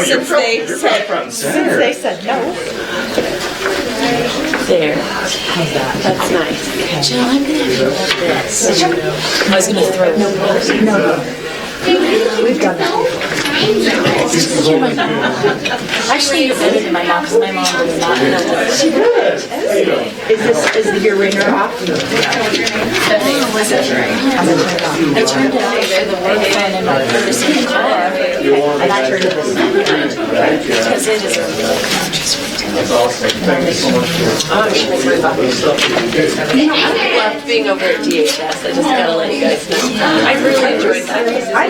Since they said no. There. How's that? That's nice. Jill, I'm gonna have this. I was gonna throw it. No. We've done that. Actually, you're better than my mom, because my mom does not know that. She did. Is your ringer off? Was it? I turned it off for the work phone in my purse in the car, and I turned it on. Because it is That's awesome. Thank you so much for I loved being over at DHS. I just gotta let you guys know. I really enjoyed that. I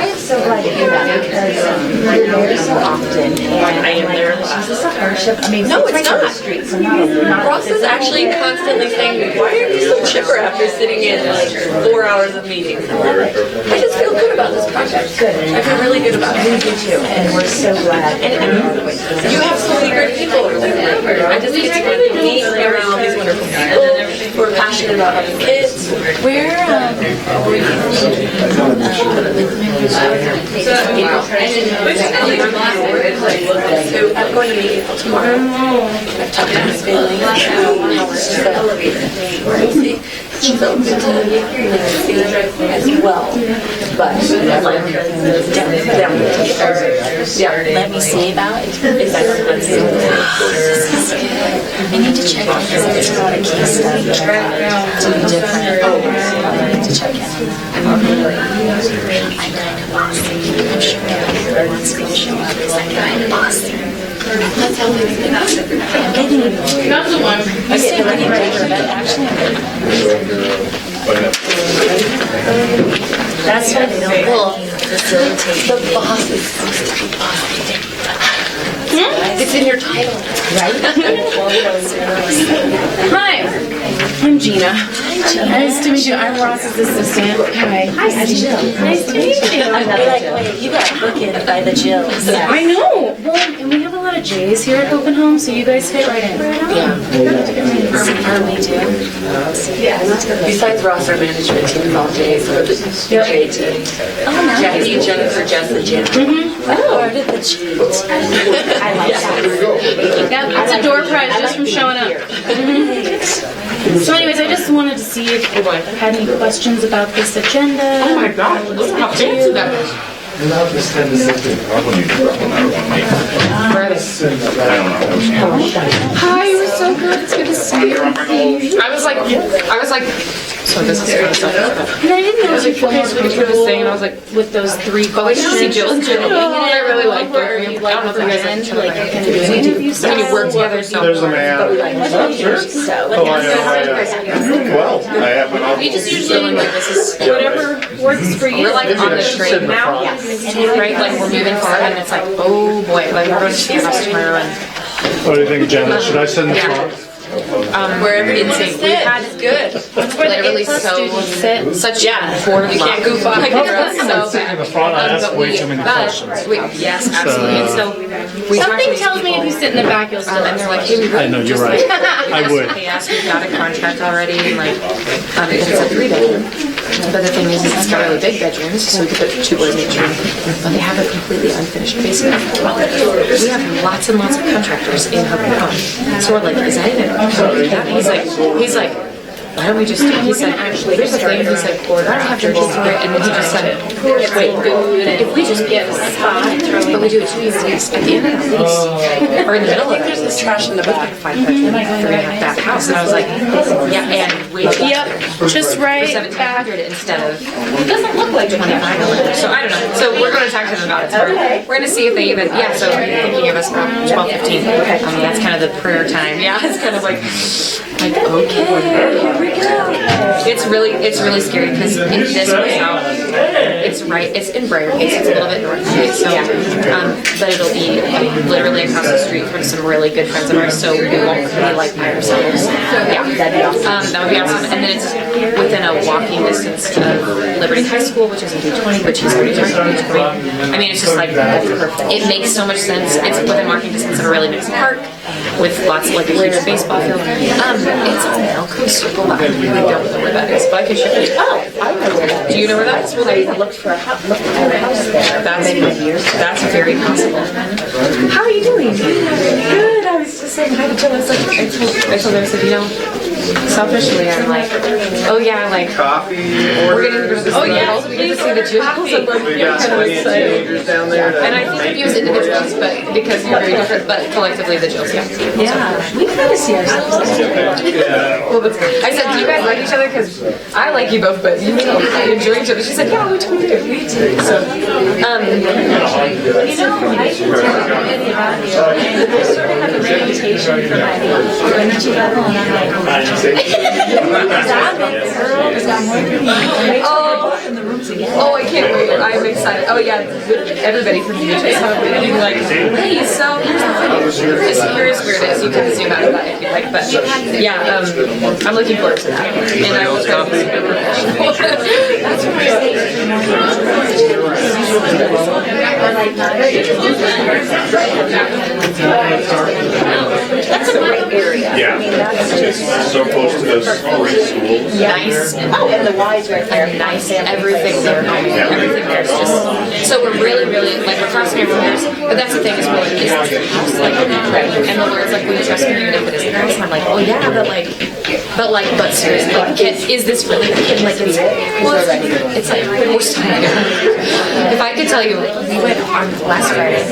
am so glad to hear that because you're there so often. And I am there a lot. Is this a hardship? I mean, No, it's it's right on not. the street, so not Ross is actually constantly saying, why are you so chipper after sitting in like 4 hours of meetings? I just feel good about this project. good. I feel really good about We it. do too, and we're so glad. And you have so many great people. I just get to meet around all these wonderful people who are passionate about having kids. Where were you? So I'm going to meet April tomorrow. I've talked to his family. We'll see. She's open to see as well. But let me see about it. I need to check on this. It's not a case study. To be different. I need to check in on that. I'm kind of bossy. I'm sure everyone wants me to show up because I'm kind of bossy. That's how we do that. I'm getting that's the one. I say getting ready, but actually that's why they don't facilitate. The boss is supposed to be bossy. It's in your title, right? Hi, I'm Gina. Nice to meet you. I'm Ross's assistant. Hi. Hi, Jill. Nice to meet you. Wait, you got bookended by the Jills. I know. Well, and we have a lot of J's here at Open Home, so you guys fit right in. Yeah. We do. Besides Ross, our management team is all J's, so it's J team. Oh, nice. Jackie, Jennifer, Jess, and Jen. Oh, part of the J's. I like that. Yeah, it's a door prize just from showing up. So anyways, I just wanted to see if you had any questions about this agenda. Oh my God, look how fancy that is. Hi, you were so good. It's good to see you. I was like, so this is kind of stuff. And I didn't know if you feel more Okay, so we do this comfortable thing, and I was like, with those three oh, I questions. see Jill and Jill. I really like Or are you like pretend like you're gonna do an interview I mean, you work together, so. There's a man. Well, I have an office. We just usually like this is whatever works for you. we're like on the train now, right? Like we're moving forward, and it's like, oh boy, like we're going to the house tomorrow, and What do you think, Jenna? Should I send the Yeah. front? wherever it is, we had Good. literally such poorly. Can't goof on. Like, it's so Sitting in the bad. front, I asked But way too many questions. Yes, absolutely. And so we talked to Something these tells me if you people, sit in the back, you'll still and they're like, hey, we really I know, you're just, right. like, I would. Yes, we've got a contract already, like, it's a 3-bedroom. But the thing is it's got really big bedrooms, so we could put 2 boys in each room. But they have a completely unfinished basement. We have lots and lots of contractors in Open Home. So we're like, is that even? He's like, why don't we just, he said, here's the thing, he said, I don't have to do it, and then he just said, wait, if we just get a spot, but we do it 2 years at the end of the lease, or in the middle of it, there's this trash in the back, 5-bedroom, 3.5-bath house, and I was like, yeah, and we just right for back. $1,700 instead of, it doesn't look like $2,500, so I don't know, so we're gonna talk to them about it tomorrow. We're gonna see if they even, so thinking of us about 12:15, that's kind of the prayer time, it's kind of like, okay, here we go. It's really scary because in this hotel, it's in Briar Case, it's a little bit north of me, so, but it'll be literally across the street from some really good friends of ours, so we won't be like by ourselves. That'd be awesome. That would be awesome, and then it's within a walking distance of Liberty High School, which is in D20, which is already talked about D20. I mean, it's just like, it makes so much sense. It's within walking distance of a really nice park with lots of like a huge baseball field. It's on Elko Circle Back. We don't know where that is, but I can show you. Oh, I know where that is. Do you know where that is? I looked for a house there That's many years ago. That's very possible. How are you doing? Good. I was just saying hi to Jill. I was like, I told her, I said, you know, selfishly, I'm like, oh yeah, like Coffee. we're getting rid of the girls. We get to see the Jills. I'm like, We got kind of 20 excited. teenagers down there. And I think of you as individuals, but because you're very different, but collectively the Jills, yeah. Yeah, we kind of see ourselves. Well, that's good. I said, do you guys like each other? Because I like you both, but you enjoy each other. She said, yeah, we totally do. Me too. So, I sort of have a reputation for my energy level, and I'm like, oh, I can't wait. I'm excited. Oh, yeah, everybody from the UK. So, like, hey, so here's the thing. Here's where it is. You can zoom out of that if you like. But, yeah, I'm looking forward to that. And I will try to be super professional. That's that's a great area. Yeah. It's so close to those great schools. nice. Oh, and the Y's right there. Nice, everything there. Everything there is just. So we're really, like, we're crossing our fingers. But that's the thing is, we're like, is this the house? Like, and the Lord's like, will you trust me even if it isn't the house? And I'm like, oh yeah, but seriously, like, is this really the kid? Like, it's like the worst time ever. If I could tell you, we went on last Friday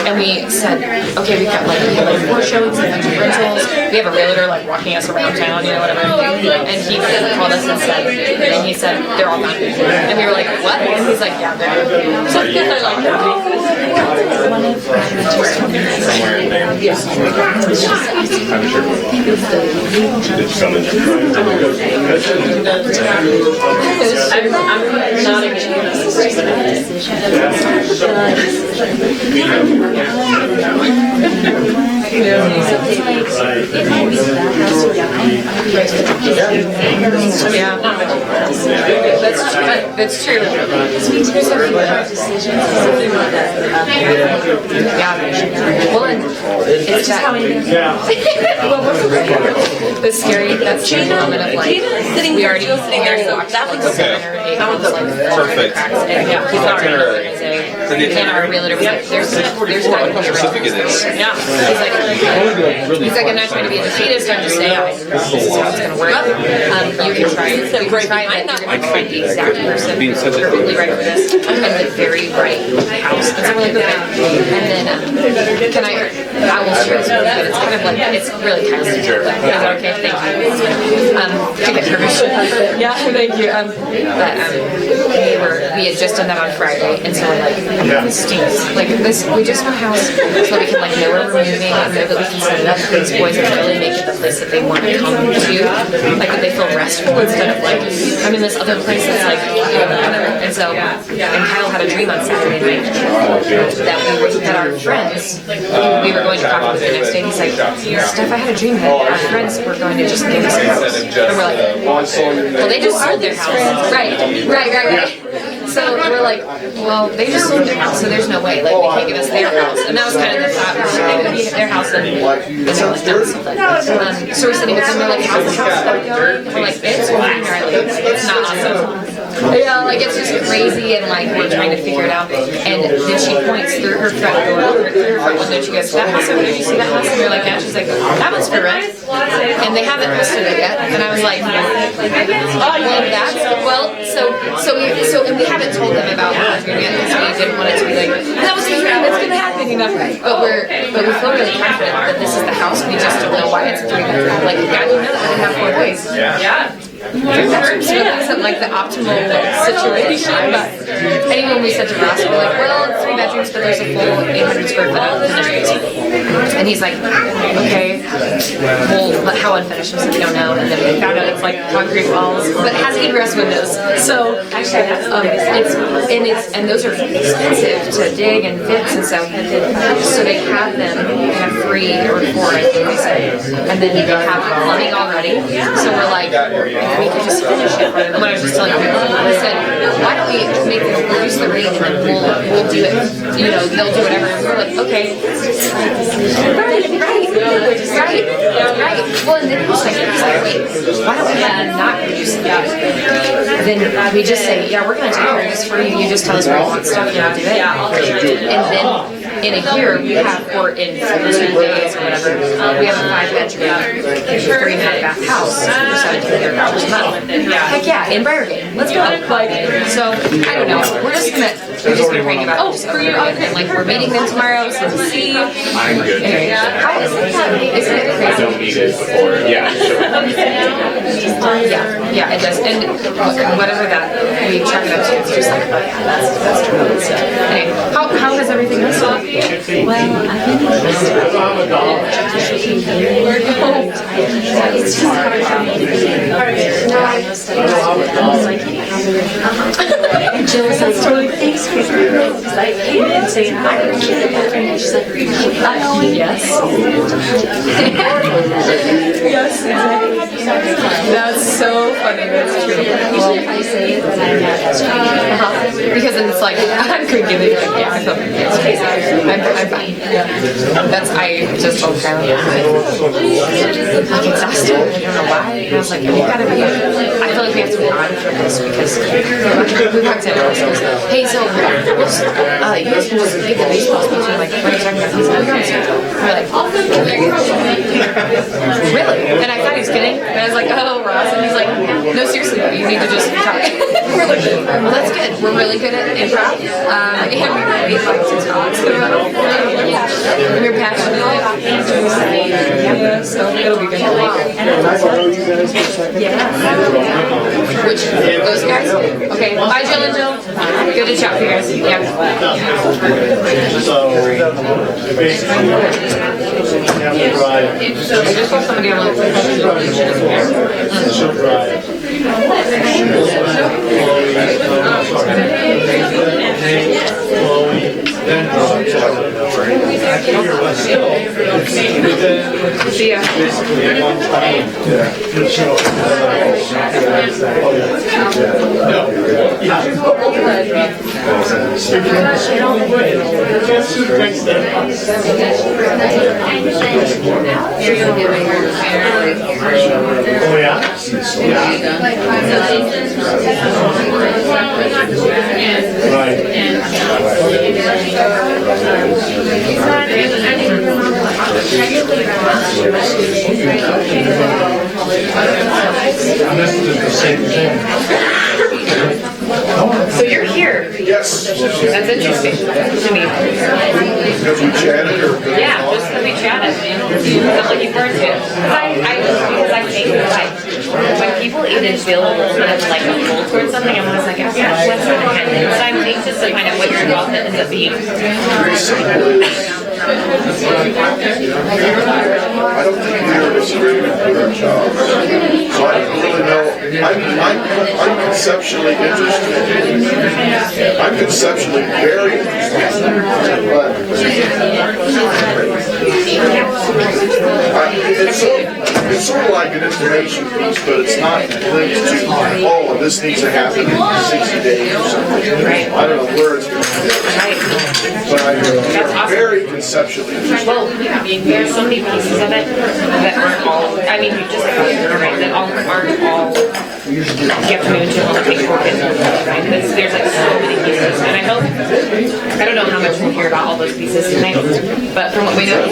and we said, okay, we have like 4 showings and a bunch of rentals. We have a realtor like walking us around town, you know, whatever. And he called us and he said, they're all gone. And we were like, what? And he's like, yeah, they're gone. So they're like, I'm not that's true. Well, and it's just how the scary, that's the element of like, we already watched like 7 or 8 hours, like, Perfect. and yeah, he's already and our realtor was like, there's not going to be a Specific it is. yeah. He's like, I'm not trying to be a defeatist, I'm just saying, this is how it's going to work. You can try it. You can try it, you're going to find the exact person perfectly right for this. And the very right house. And so we're like, okay. And then, I will share this with you, but it's kind of like, it's really kind of secure. Is that okay? Thank you. To get permission. Yeah, thank you. We had just done that on Friday, and so we're like, this stinks. Like this, we just want a house so we can like know where we're moving and know that we can set it up for these boys and really make it the place that they want to come to. Like that they feel restful instead of like, I'm in this other place that's like, whatever. And so, and Kyle had a dream on Saturday night that our friends, we were going to talk about it the next day. He's like, Steph, I had a dream that our friends were going to just give us a house. And we're like, well, they just sold their house. Right. So we're like, well, they just sold their house, so there's no way, like, they can't give us their house. And that was kind of the thought, we should give it their house and so we're sitting with them, they're like, how's the house going? We're like, it's fine, or like, it's not awesome. Yeah, like, it's just crazy, and like, we're trying to figure it out. And then she points through her front door, through her front window, she goes, that house over there, you see that house? And we're like, yeah, she's like, that one's for rent. And they haven't listed it yet. And I was like, and we haven't told them about the dream yet because we didn't want it to be like, that was the dream, it's gonna happen, you know. But we feel really confident that this is the house. We just don't know why it's a 3-bedroom. Like, God, you know that we have 4 boys. Yeah. 3 bedrooms really isn't like the optimal situation, but anyway, when we said to Ross, we're like, well, it's 3 bedrooms, but there's a full 800 square foot of finished basement. And he's like, okay, well, but how unfinished? We said, we don't know. And then we found out it's like concrete walls, but it has egress windows. So actually, and those are expensive to dig and fix, and so they have them in a 3 or 4, I think they said, and then they have plumbing already. So we're like, we could just finish it. What I was just telling you, I said, why don't we make them reduce the rate and then we'll do it, you know, they'll do whatever. And we're like, okay. Right. Well, and then he's like, wait, why don't we have them not reduce the rate? Then we just say, yeah, we're going to take care of this for you. You just tell us where you want stuff and I'll do it. And then in a year we have, or in 2 days or whatever, we have a 5-bedroom, 3.5-bath house for $1,700 a month. Heck yeah, in Briargate. Let's go. Like, so I don't know. We're just gonna praying about it. Oh, for you, okay. Like we're meeting them tomorrow, so we'll see. I'm good. Anyway, how is it? Isn't it crazy? I don't need it for, yeah, sure. Yeah, it does. And whatever that we check it up to, it's just like, oh yeah, that's true. So, anyway, how has everything been? Well, I think it's just hard for me to be diagnosed and and Jill was like, thanks for because I didn't say hi. And she's like, keep that going. Yes. Yes, exactly. That's so funny. That's true. Usually if I say it, then I'm not Because then it's like, I'm forgiving. Like, yeah, I feel I'm fine. That's, I just told Kylie, I'm like exhausted. I don't know why. And I was like, we gotta be, I feel like we have to be on for this because we walked in and I was like, hey, so, you guys supposed to make the baseball speech. I'm like, what are you talking about? He's like, we're like, really? And I thought he was kidding. And I was like, oh, Ross. And he's like, no, seriously, you need to just talk. We're like, well, that's good. We're really good at improv. And we really like to talk. So we're passionate. Yeah, so it'll be good. Yeah. Which, those guys? Okay, bye, Jill and Jill. Good to chat with you guys. Yeah. So, basically, you have to drive. I just want somebody else. She'll drive. Then See ya. Oh yeah? And this is the same thing. So you're here. Yes. That's interesting to me. Because we chatted or? Yeah, just because we chatted. I'm looking forward to it. Because I think like when people even feel a little bit of like a pull towards something, I'm always like, what's going to happen? So I'm anxious to find out what your involvement ends up being. I don't think we are disagreeing with our job. So I don't really know. I'm conceptually interested. I'm conceptually very interested. But it's sort of like an information piece, but it's not linked to, oh, this needs to happen in 60 days or something. I don't know where it's going to be. But I'm very conceptually interested. Well, I mean, there's so many pieces of it that aren't all, I mean, you just right, that aren't all, you have to move into all the paperwork and right? There's like so many pieces. And I hope, I don't know how much we'll hear about all those pieces tonight, but from what we know,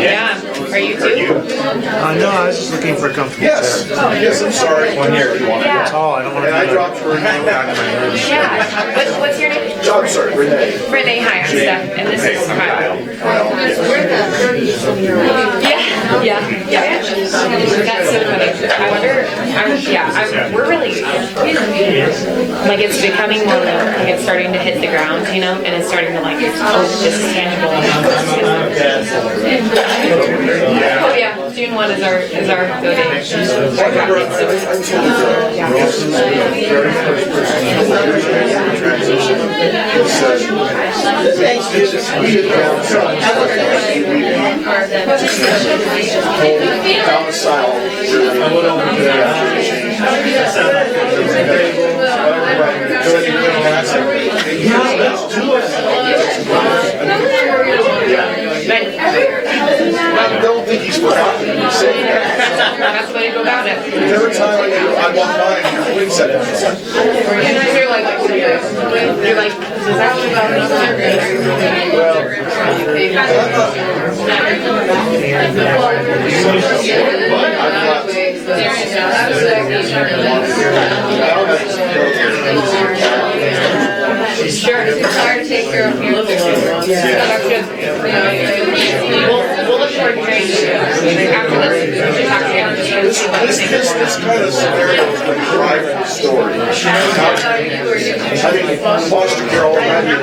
yeah. Are you too? No, I was just looking for comfort. Yes, yes, I'm sorry. One here if you want. Yeah. That's all. I don't want to And I dropped her name back in my head. Yeah. What's your name? Oh, I'm sorry, Renee. Renee, hi, I'm Steph, and this is Kyle. Yeah. That's so funny. I wonder, we're really, like it's becoming more, like it's starting to hit the ground, you know, and it's starting to like, oh, this is tangible. Oh yeah, June 1 is our go date. I told Ross, the very first person who transition, said, we had downsized. Domicile. I went over there. I don't think he's forgotten me saying that. That's the way to go about it. Every time I walk by and hear Wing said it. You're like, is that Sure, it's hard to take care of your we'll look forward to hearing you. After this, we should talk together just to see what you think. This kind of scenario is going to drive the story. I mean, foster care all around you.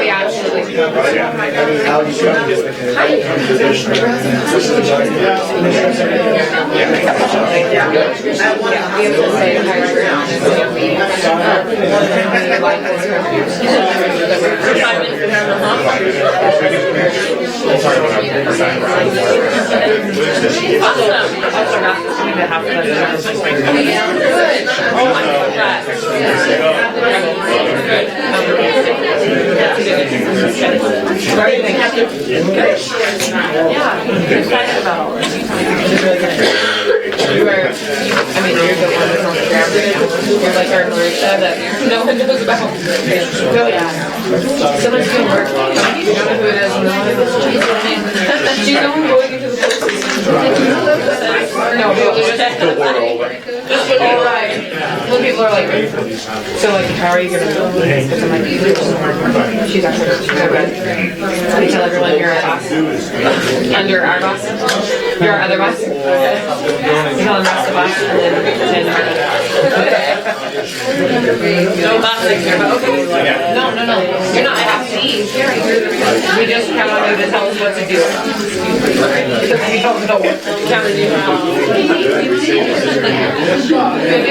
Yeah, absolutely. Right? I mean, how you come to this is You're like our Marisha that no one knows about. Oh yeah. Someone's doing work. You don't know who it is. Do you know who going into the post? No, the world. All right. Well, people are like, so like, how are you gonna do this? Because I'm like, she's actually so good. So you tell everyone you're our boss. Under our boss. You're our other boss. Okay. You tell them that's the boss, and then pretend you're the no boss next year, but okay. No. You're not. I have to eat. We just count on you to tell us what to do. Because we don't know what to count on you.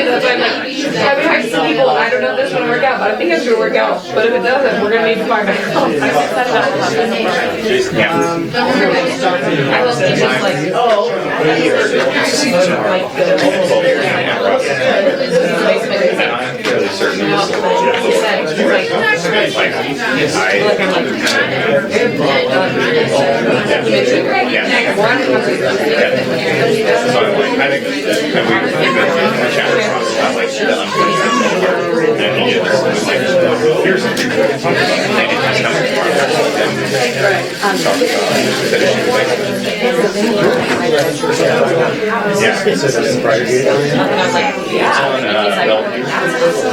That's why I'm like, I've tried some people, I don't know if this is going to work out, but I think it's going to work out. But if it doesn't, we're going to need to fire back home. I love teachers like,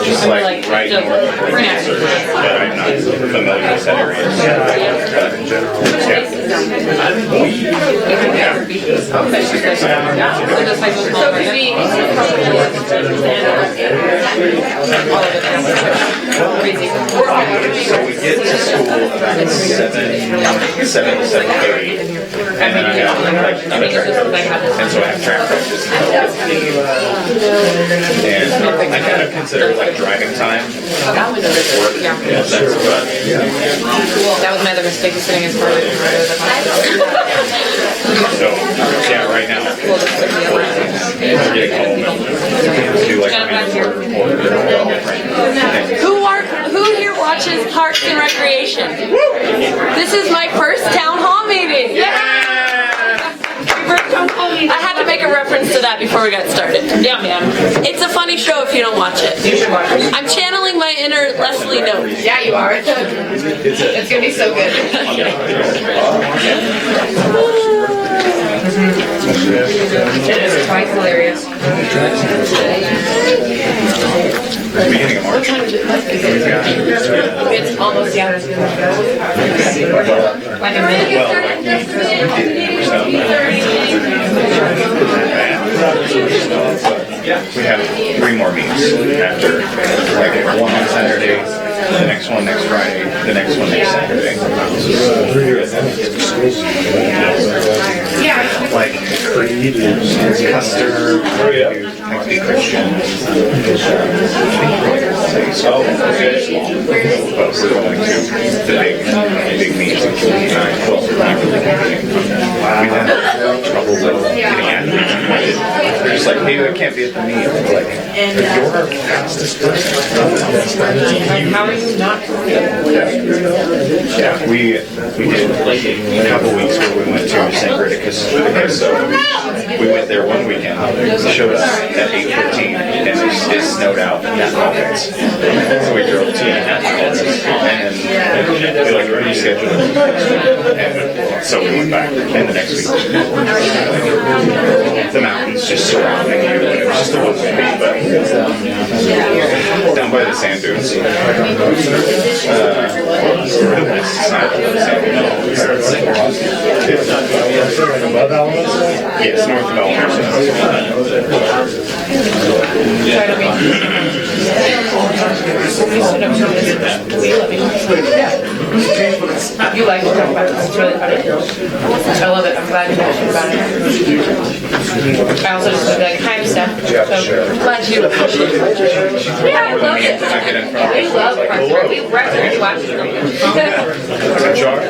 just like right north of the answer that I'm not familiar with that area. In general. So we get to school about 7:30, and then I have another track practice, and so I have track practice and I kind of consider like driving time. Yeah. That's what. That was my other mistake, was sitting as far away from So yeah, right now we're getting home. Do like Who here watches Parks and Recreation? This is my first town hall meeting. I had to make a reference to that before we got started. Yeah, man. It's a funny show if you don't watch it. you should watch it. I'm channeling my inner Leslie Notes. Yeah, you are. It's going to be so good. It is quite hilarious. Beginning of March. It's almost down. Like a minute. We have 3 more meetings after, like one on Saturday, the next one next Friday, the next one next Saturday. Like Creed, Custer, like the Christian. Oh, okay. But we're going to the big meetings in 9/12. We've had trouble with getting athletes appointed. There's like, maybe I can't be at the meet. Like, How are you not? yeah, we did like a couple weeks where we went to St. Rita, so we went there one weekend. They showed us at 8:15, and it snowed out in that province. So we drove 2.5 hours, and we like rescheduled it. And so we went back, and the next week, the mountains just surrounding you, and it was just a one way meet, but down by the sand dunes. Yes, north of You like to talk about this, it's really funny. I love it, I'm glad you mentioned about it. I also just like kind of stuff, so I'm glad you appreciate it. Yeah, I love it. We love Parks and Rec. We regularly watch it. George,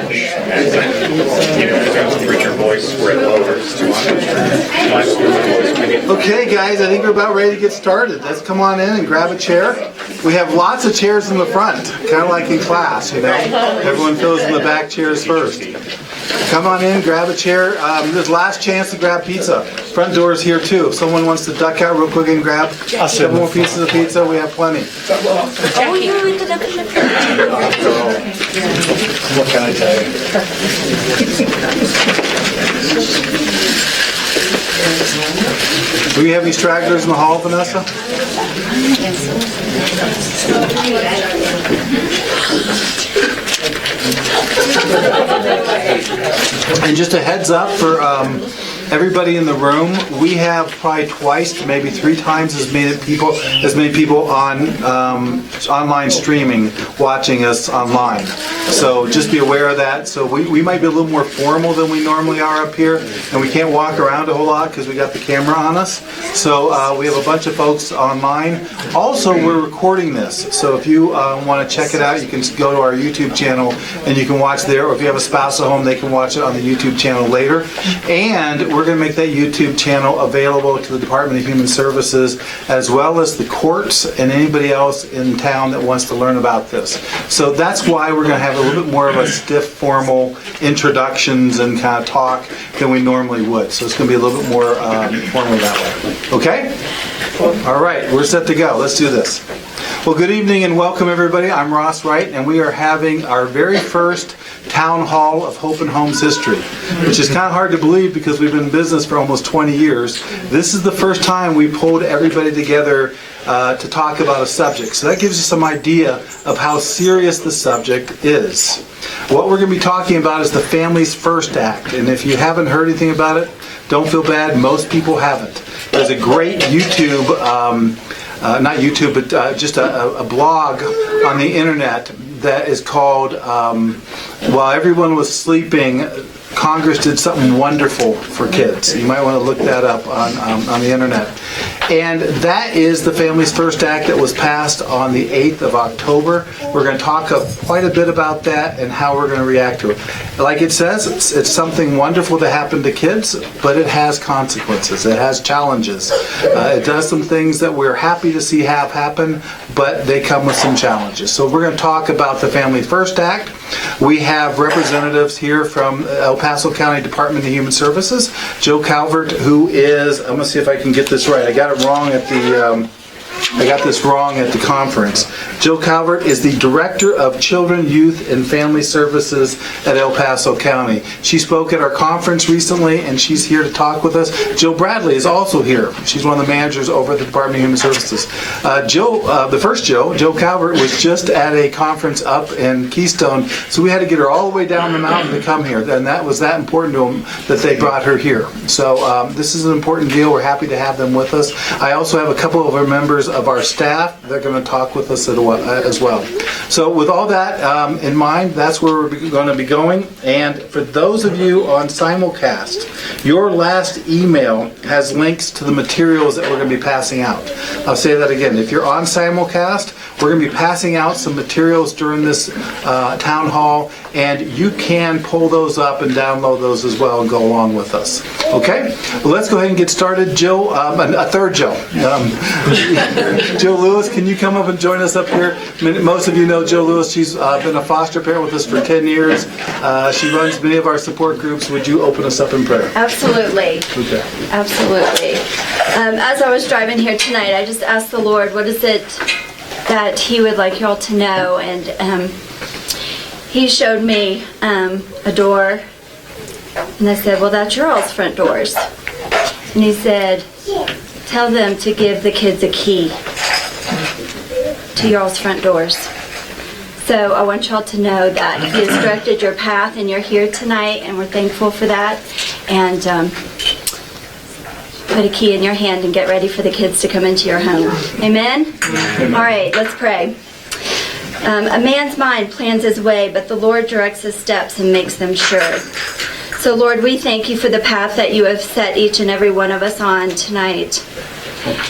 and preacher voice, we're at Lover's too much. Okay, guys, I think we're about ready to get started. Let's come on in and grab a chair. We have lots of chairs in the front, kind of like in class, you know. Everyone fills in the back chairs first. Come on in, grab a chair. There's last chance to grab pizza. Front door is here too. If someone wants to duck out real quick and grab a couple more pieces of pizza, we have plenty. Oh, you ended up in the What can I tell you? Do we have any stragglers in the hall, Vanessa? And just a heads up for everybody in the room, we have probably twice, maybe 3 times as many people on online streaming watching us online. So just be aware of that. So we might be a little more formal than we normally are up here, and we can't walk around a whole lot because we got the camera on us. So we have a bunch of folks online. Also, we're recording this. So if you want to check it out, you can go to our YouTube channel and you can watch there. Or if you have a spouse at home, they can watch it on the YouTube channel later. And we're going to make that YouTube channel available to the Department of Human Services as well as the courts and anybody else in town that wants to learn about this. So that's why we're going to have a little bit more of a stiff, formal introductions and kind of talk than we normally would. So it's going to be a little bit more formal that way. Okay? All right, we're set to go. Let's do this. Well, good evening and welcome everybody. I'm Ross Wright, and we are having our very first Town Hall of Hope and Home's history, which is kind of hard to believe because we've been in business for almost 20 years. This is the first time we pulled everybody together to talk about a subject. So that gives you some idea of how serious the subject is. What we're going to be talking about is the Families First Act, and if you haven't heard anything about it, don't feel bad. Most people haven't. There's a great YouTube not YouTube, but just a blog on the internet that is called While Everyone Was Sleeping, Congress Did Something Wonderful for Kids. You might want to look that up on the internet. And that is the Families First Act that was passed on the 8th of October. We're going to talk quite a bit about that and how we're going to react to it. Like it says, it's something wonderful to happen to kids, but it has consequences. It has challenges. It does some things that we're happy to see have happen, but they come with some challenges. So we're going to talk about the Family First Act. We have representatives here from El Paso County Department of Human Services. Joe Calvert, who is, I'm going to see if I can get this right. I got this wrong at the conference. Joe Calvert is the Director of Children, Youth, and Family Services at El Paso County. She spoke at our conference recently, and she's here to talk with us. Jill Bradley is also here. She's one of the managers over at the Department of Human Services. The first Joe Calvert, was just at a conference up in Keystone, so we had to get her all the way down the mountain to come here, and that was that important to them that they brought her here. So this is an important deal. We're happy to have them with us. I also have a couple of our members of our staff. They're going to talk with us as well. So with all that in mind, that's where we're going to be going. And for those of you on simulcast, your last email has links to the materials that we're going to be passing out. I'll say that again. If you're on simulcast, We're going to be passing out some materials during this town hall, and you can pull those up and download those as well and go along with us. Okay? Well, let's go ahead and get started. Jill, a third Jill. Jill Lewis, can you come up and join us up here? Most of you know Jill Lewis. She's been a foster parent with us for 10 years. She runs many of our support groups. Would you open us up in prayer? Absolutely. Okay. Absolutely. As I was driving here tonight, I just asked the Lord, what is it that He would like y'all to know? And He showed me a door, and I said, well, that's your all's front doors. And He said, tell them to give the kids a key to y'all's front doors. So I want y'all to know that He has directed your path, and you're here tonight, and we're thankful for that. And put a key in your hand and get ready for the kids to come into your home. Amen? All right, let's pray. A man's mind plans his way, but the Lord directs his steps and makes them sure. So, Lord, we thank you for the path that you have set each and every one of us on tonight.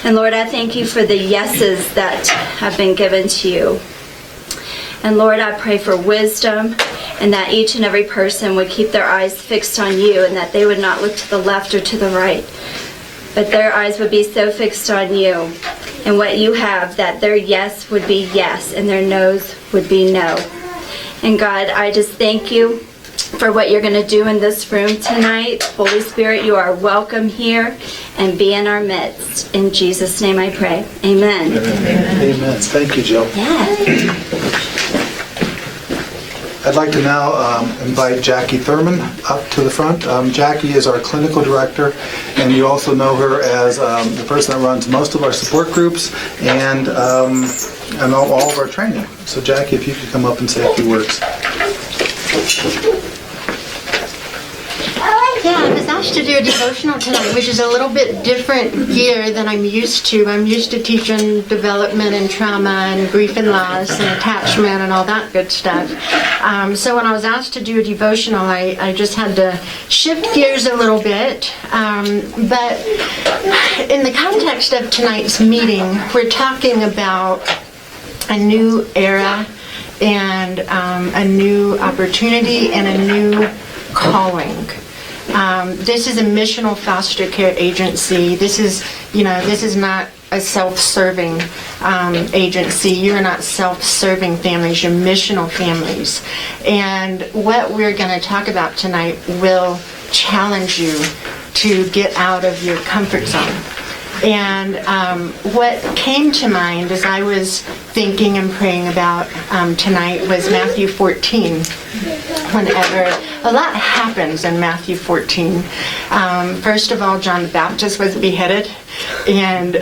And, Lord, I thank you for the yeses that have been given to you. And, Lord, I pray for wisdom, and that each and every person would keep their eyes fixed on you, and that they would not look to the left or to the right, but their eyes would be so fixed on you and what you have that their yes would be yes and their no's would be no. And God, I just thank you for what you're going to do in this room tonight. Holy Spirit, you are welcome here, and be in our midst. In Jesus' name I pray. Amen. Amen. Thank you, Jill. I'd like to now invite Jackie Thurman up to the front. Jackie is our clinical director, and you also know her as the person that runs most of our support groups and all of our training. So Jackie, if you could come up and say a few words. Yeah, I was asked to do a devotional tonight, which is a little bit different gear than I'm used to. I'm used to teaching development and trauma and grief and loss and attachment and all that good stuff. So when I was asked to do a devotional, I just had to shift gears a little bit. But in the context of tonight's meeting, we're talking about a new era and a new opportunity and a new calling. This is a missional foster care agency. This is not a self-serving agency. You're not self-serving families. You're missional families. And what we're going to talk about tonight will challenge you to get out of your comfort zone. And what came to mind as I was thinking and praying about tonight was Matthew 14. Whenever a lot happens in Matthew 14. First of all, John the Baptist was beheaded, and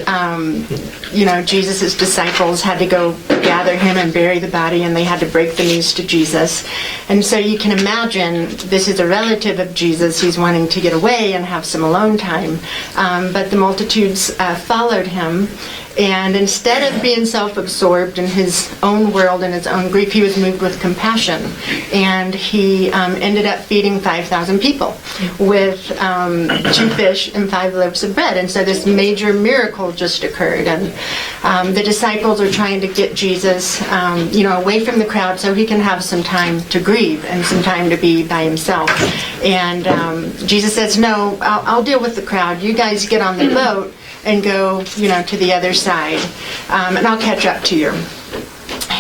Jesus' disciples had to go gather him and bury the body, and they had to break the news to Jesus. And so you can imagine this is a relative of Jesus. He's wanting to get away and have some alone time, but the multitudes followed him. And instead of being self-absorbed in his own world and his own grief, he was moved with compassion. And he ended up feeding 5,000 people with 2 fish and 5 loaves of bread. And so this major miracle just occurred. And the disciples are trying to get Jesus, away from the crowd so he can have some time to grieve and some time to be by himself. And Jesus says, no, I'll deal with the crowd. You guys get on the boat and go, to the other side, and I'll catch up to you.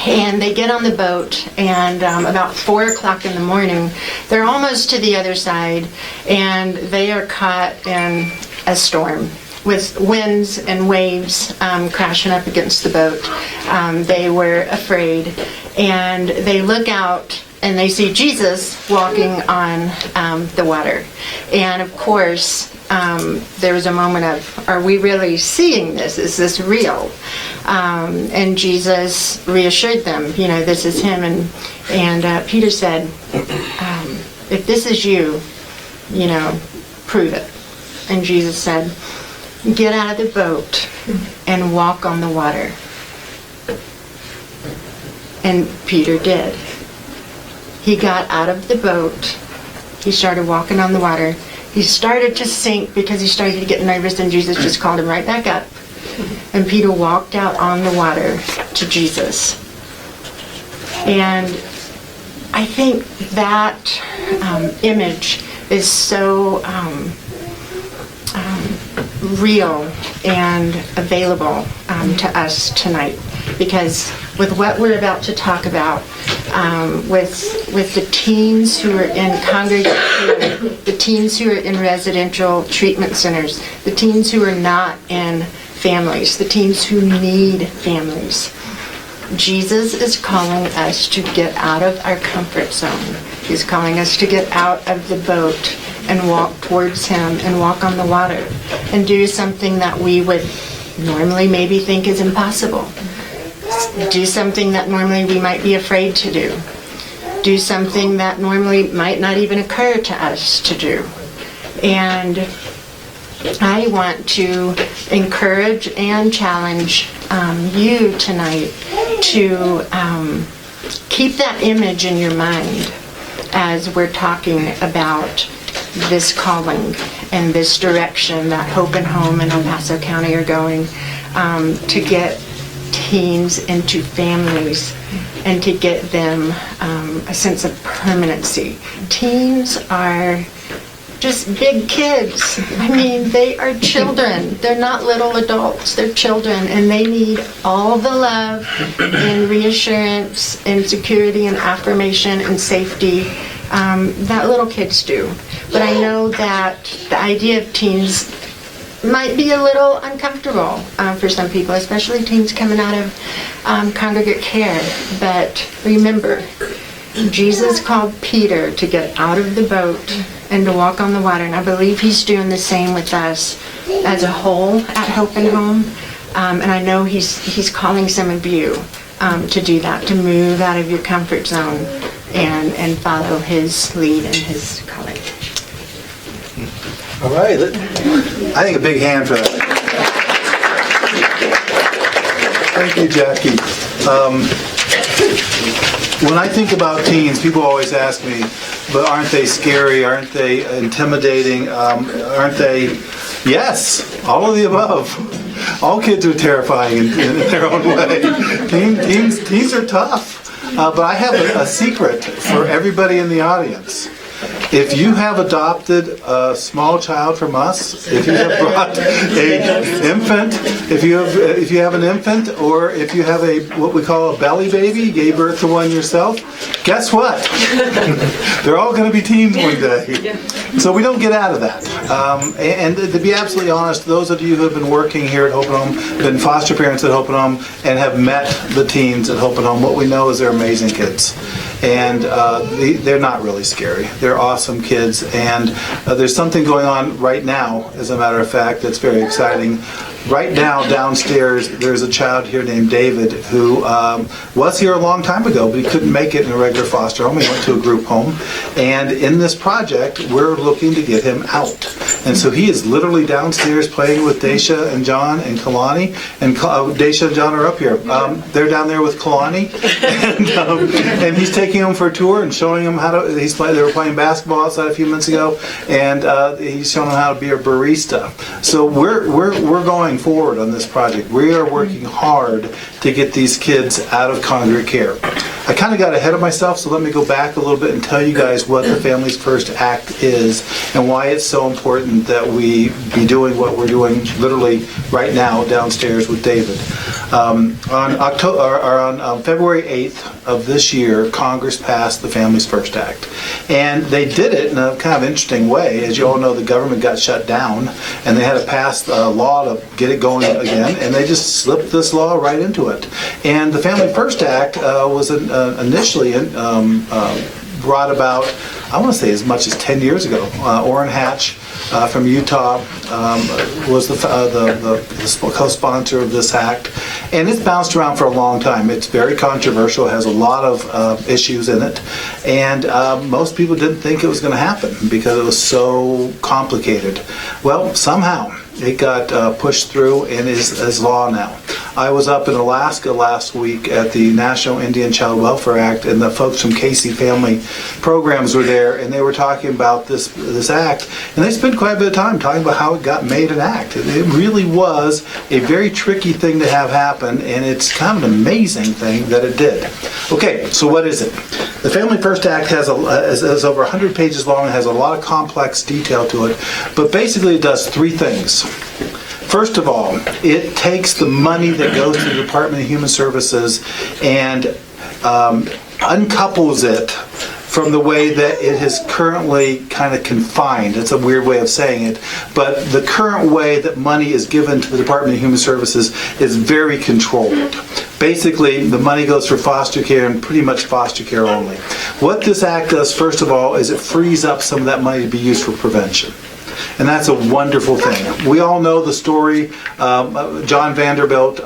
And they get on the boat, and about 4 o'clock in the morning, they're almost to the other side, and they are caught in a storm with winds and waves crashing up against the boat. They were afraid, and they look out and they see Jesus walking on the water. And of course, there was a moment of, are we really seeing this? Is this real? And Jesus reassured them, this is him. And Peter said, if this is you, prove it. And Jesus said, get out of the boat and walk on the water. And Peter did. He got out of the boat. He started walking on the water. He started to sink because he started to get nervous, and Jesus just called him right back up. And Peter walked out on the water to Jesus. And I think that image is so real and available to us tonight, because with what we're about to talk about, with the teens who are in congregate care, the teens who are in residential treatment centers, the teens who are not in families, the teens who need families, Jesus is calling us to get out of our comfort zone. He's calling us to get out of the boat and walk towards Him and walk on the water and do something that we would normally maybe think is impossible. Do something that normally we might be afraid to do. Do something that normally might not even occur to us to do. And I want to encourage and challenge you tonight to keep that image in your mind as we're talking about this calling and this direction that Hope and Home and El Paso County are going, to get teens into families and to get them a sense of permanency. Teens are just big kids. I mean, they are children. They're not little adults. They're children, and they need all the love and reassurance and security and affirmation and safety that little kids do. But I know that the idea of teens might be a little uncomfortable for some people, especially teens coming out of congregate care. But remember, Jesus called Peter to get out of the boat and to walk on the water, and I believe He's doing the same with us as a whole at Hope and Home. And I know He's calling some of you to do that, to move out of your comfort zone and follow His lead and His calling. All right. I think a big hand for that. Thank you, Jackie. When I think about teens, people always ask me, but aren't they scary? Aren't they intimidating? Aren't they? Yes, all of the above. All kids are terrifying in their own way. Teens are tough. But I have a secret for everybody in the audience. If you have adopted a small child from us, if you have brought an infant, if you have an infant, or if you have what we call a belly baby, you gave birth to one yourself, guess what? They're all going to be teens one day. So we don't get out of that. And to be absolutely honest, those of you who have been working here at Hope and Home, been foster parents at Hope and Home, and have met the teens at Hope and Home, what we know is they're amazing kids. And they're not really scary. They're awesome kids, and there's something going on right now, as a matter of fact, that's very exciting. Right now, downstairs, there's a child here named David who was here a long time ago, but he couldn't make it in a regular foster home. He went to a group home, and in this project, we're looking to get him out. And so he is literally downstairs playing with Daisha and John and Kalani, and Daisha and John are up here. They're down there with Kalani, and he's taking them for a tour and showing them how to. They were playing basketball outside a few minutes ago, and he's showing them how to be a barista. So we're going forward on this project. We are working hard to get these kids out of congregate care. I kind of got ahead of myself, so let me go back a little bit and tell you guys what the Families First Act is and why it's so important that we be doing what we're doing literally right now downstairs with David. On February 8th of this year, Congress passed the Families First Act. And they did it in a kind of interesting way. As you all know, the government got shut down, and they had to pass a law to get it going again, and they just slipped this law right into it. And the Family First Act was initially brought about, I want to say as much as 10 years ago. Orrin Hatch from Utah was the co-sponsor of this act, and it's bounced around for a long time. It's very controversial, has a lot of issues in it, and most people didn't think it was going to happen because it was so complicated. Well, somehow it got pushed through and is law now. I was up in Alaska last week at the National Indian Child Welfare Act, and the folks from Casey Family Programs were there, and they were talking about this act, and they spent quite a bit of time talking about how it got made an act. It really was a very tricky thing to have happen, and it's kind of an amazing thing that it did. Okay, so what is it? The Family First Act is over 100 pages long and has a lot of complex detail to it, but basically it does three things. First of all, it takes the money that goes to the Department of Human Services and uncouples it from the way that it is currently kind of confined. It's a weird way of saying it, but the current way that money is given to the Department of Human Services is very controlled. Basically, the money goes for foster care and pretty much foster care only. What this act does, first of all, is it frees up some of that money to be used for prevention. And that's a wonderful thing. We all know the story. John Vanderbilt,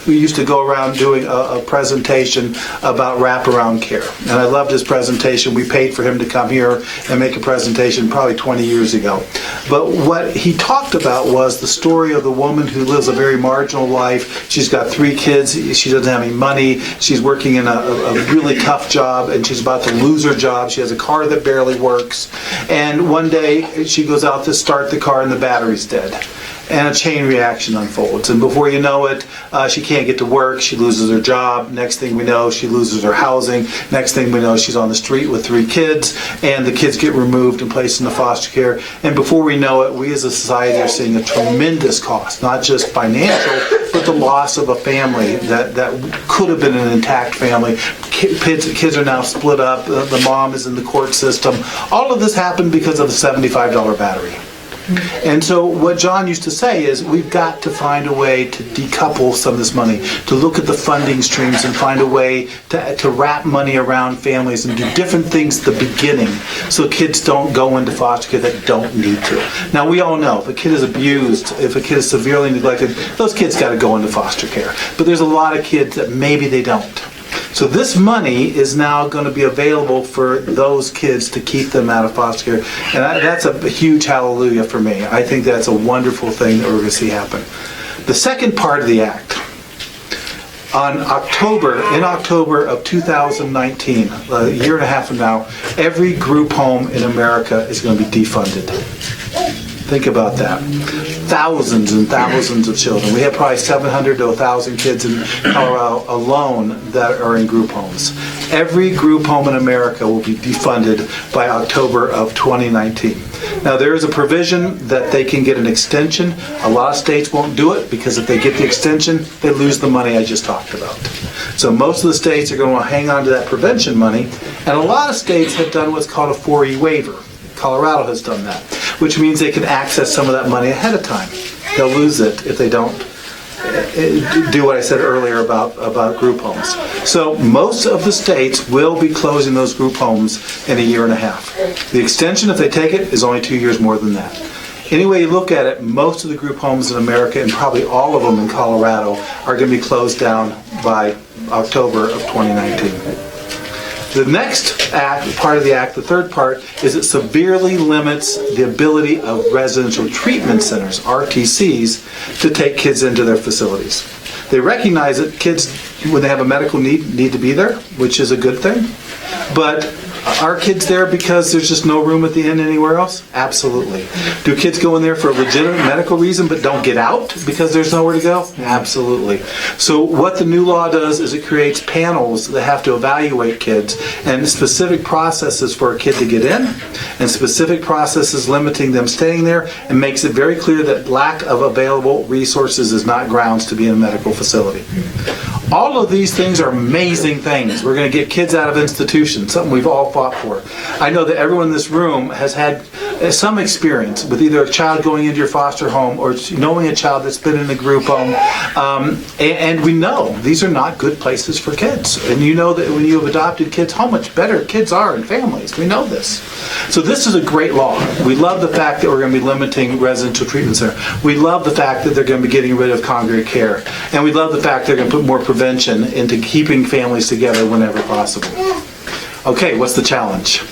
who used to go around doing a presentation about wraparound care. And I loved his presentation. We paid for him to come here and make a presentation probably 20 years ago. But what he talked about was the story of the woman who lives a very marginal life. She's got 3 kids. She doesn't have any money. She's working in a really tough job, and she's about to lose her job. She has a car that barely works. And one day she goes out to start the car and the battery's dead. And a chain reaction unfolds. And before you know it, she can't get to work. She loses her job. Next thing we know, she loses her housing. Next thing we know, she's on the street with 3 kids. And the kids get removed and placed into foster care. And before we know it, we as a society are seeing a tremendous cost, not just financial, but the loss of a family that could have been an intact family. Kids are now split up. The mom is in the court system. All of this happened because of a $75 battery. And so what John used to say is we've got to find a way to decouple some of this money, to look at the funding streams and find a way to wrap money around families and do different things at the beginning so kids don't go into foster care that don't need to. Now we all know if a kid is abused, if a kid is severely neglected, those kids got to go into foster care. But there's a lot of kids that maybe they don't. So this money is now going to be available for those kids to keep them out of foster care. And that's a huge hallelujah for me. I think that's a wonderful thing that we're going to see happen. The second part of the act, in October of 2019, a year and a half from now, every group home in America is going to be defunded. Think about that. Thousands and thousands of children. We have probably 700 to 1,000 kids in Colorado alone that are in group homes. Every group home in America will be defunded by October of 2019. Now there is a provision that they can get an extension. A lot of states won't do it because if they get the extension, they lose the money I just talked about. So most of the states are going to hang on to that prevention money, and a lot of states have done what's called a 4E waiver. Colorado has done that, which means they can access some of that money ahead of time. They'll lose it if they don't do what I said earlier about group homes. So most of the states will be closing those group homes in a year and a half. The extension, if they take it, is only 2 years more than that. Any way you look at it, most of the group homes in America, and probably all of them in Colorado, are going to be closed down by October of 2019. The next part of the act, the third part, is it severely limits the ability of residential treatment centers, RTCs, to take kids into their facilities. They recognize that kids, when they have a medical need to be there, which is a good thing. But are kids there because there's just no room at the inn anywhere else? Absolutely. Do kids go in there for a legitimate medical reason but don't get out because there's nowhere to go? Absolutely. So what the new law does is it creates panels that have to evaluate kids and specific processes for a kid to get in and specific processes limiting them staying there, and makes it very clear that lack of available resources is not grounds to be in a medical facility. All of these things are amazing things. We're going to get kids out of institutions, something we've all fought for. I know that everyone in this room has had some experience with either a child going into your foster home or knowing a child that's been in a group home. And we know these are not good places for kids. And you know that when you have adopted kids, how much better kids are in families. We know this. So this is a great law. We love the fact that we're going to be limiting residential treatment center. We love the fact that they're going to be getting rid of congregate care. And we love the fact they're going to put more prevention into keeping families together whenever possible. Okay, what's the challenge?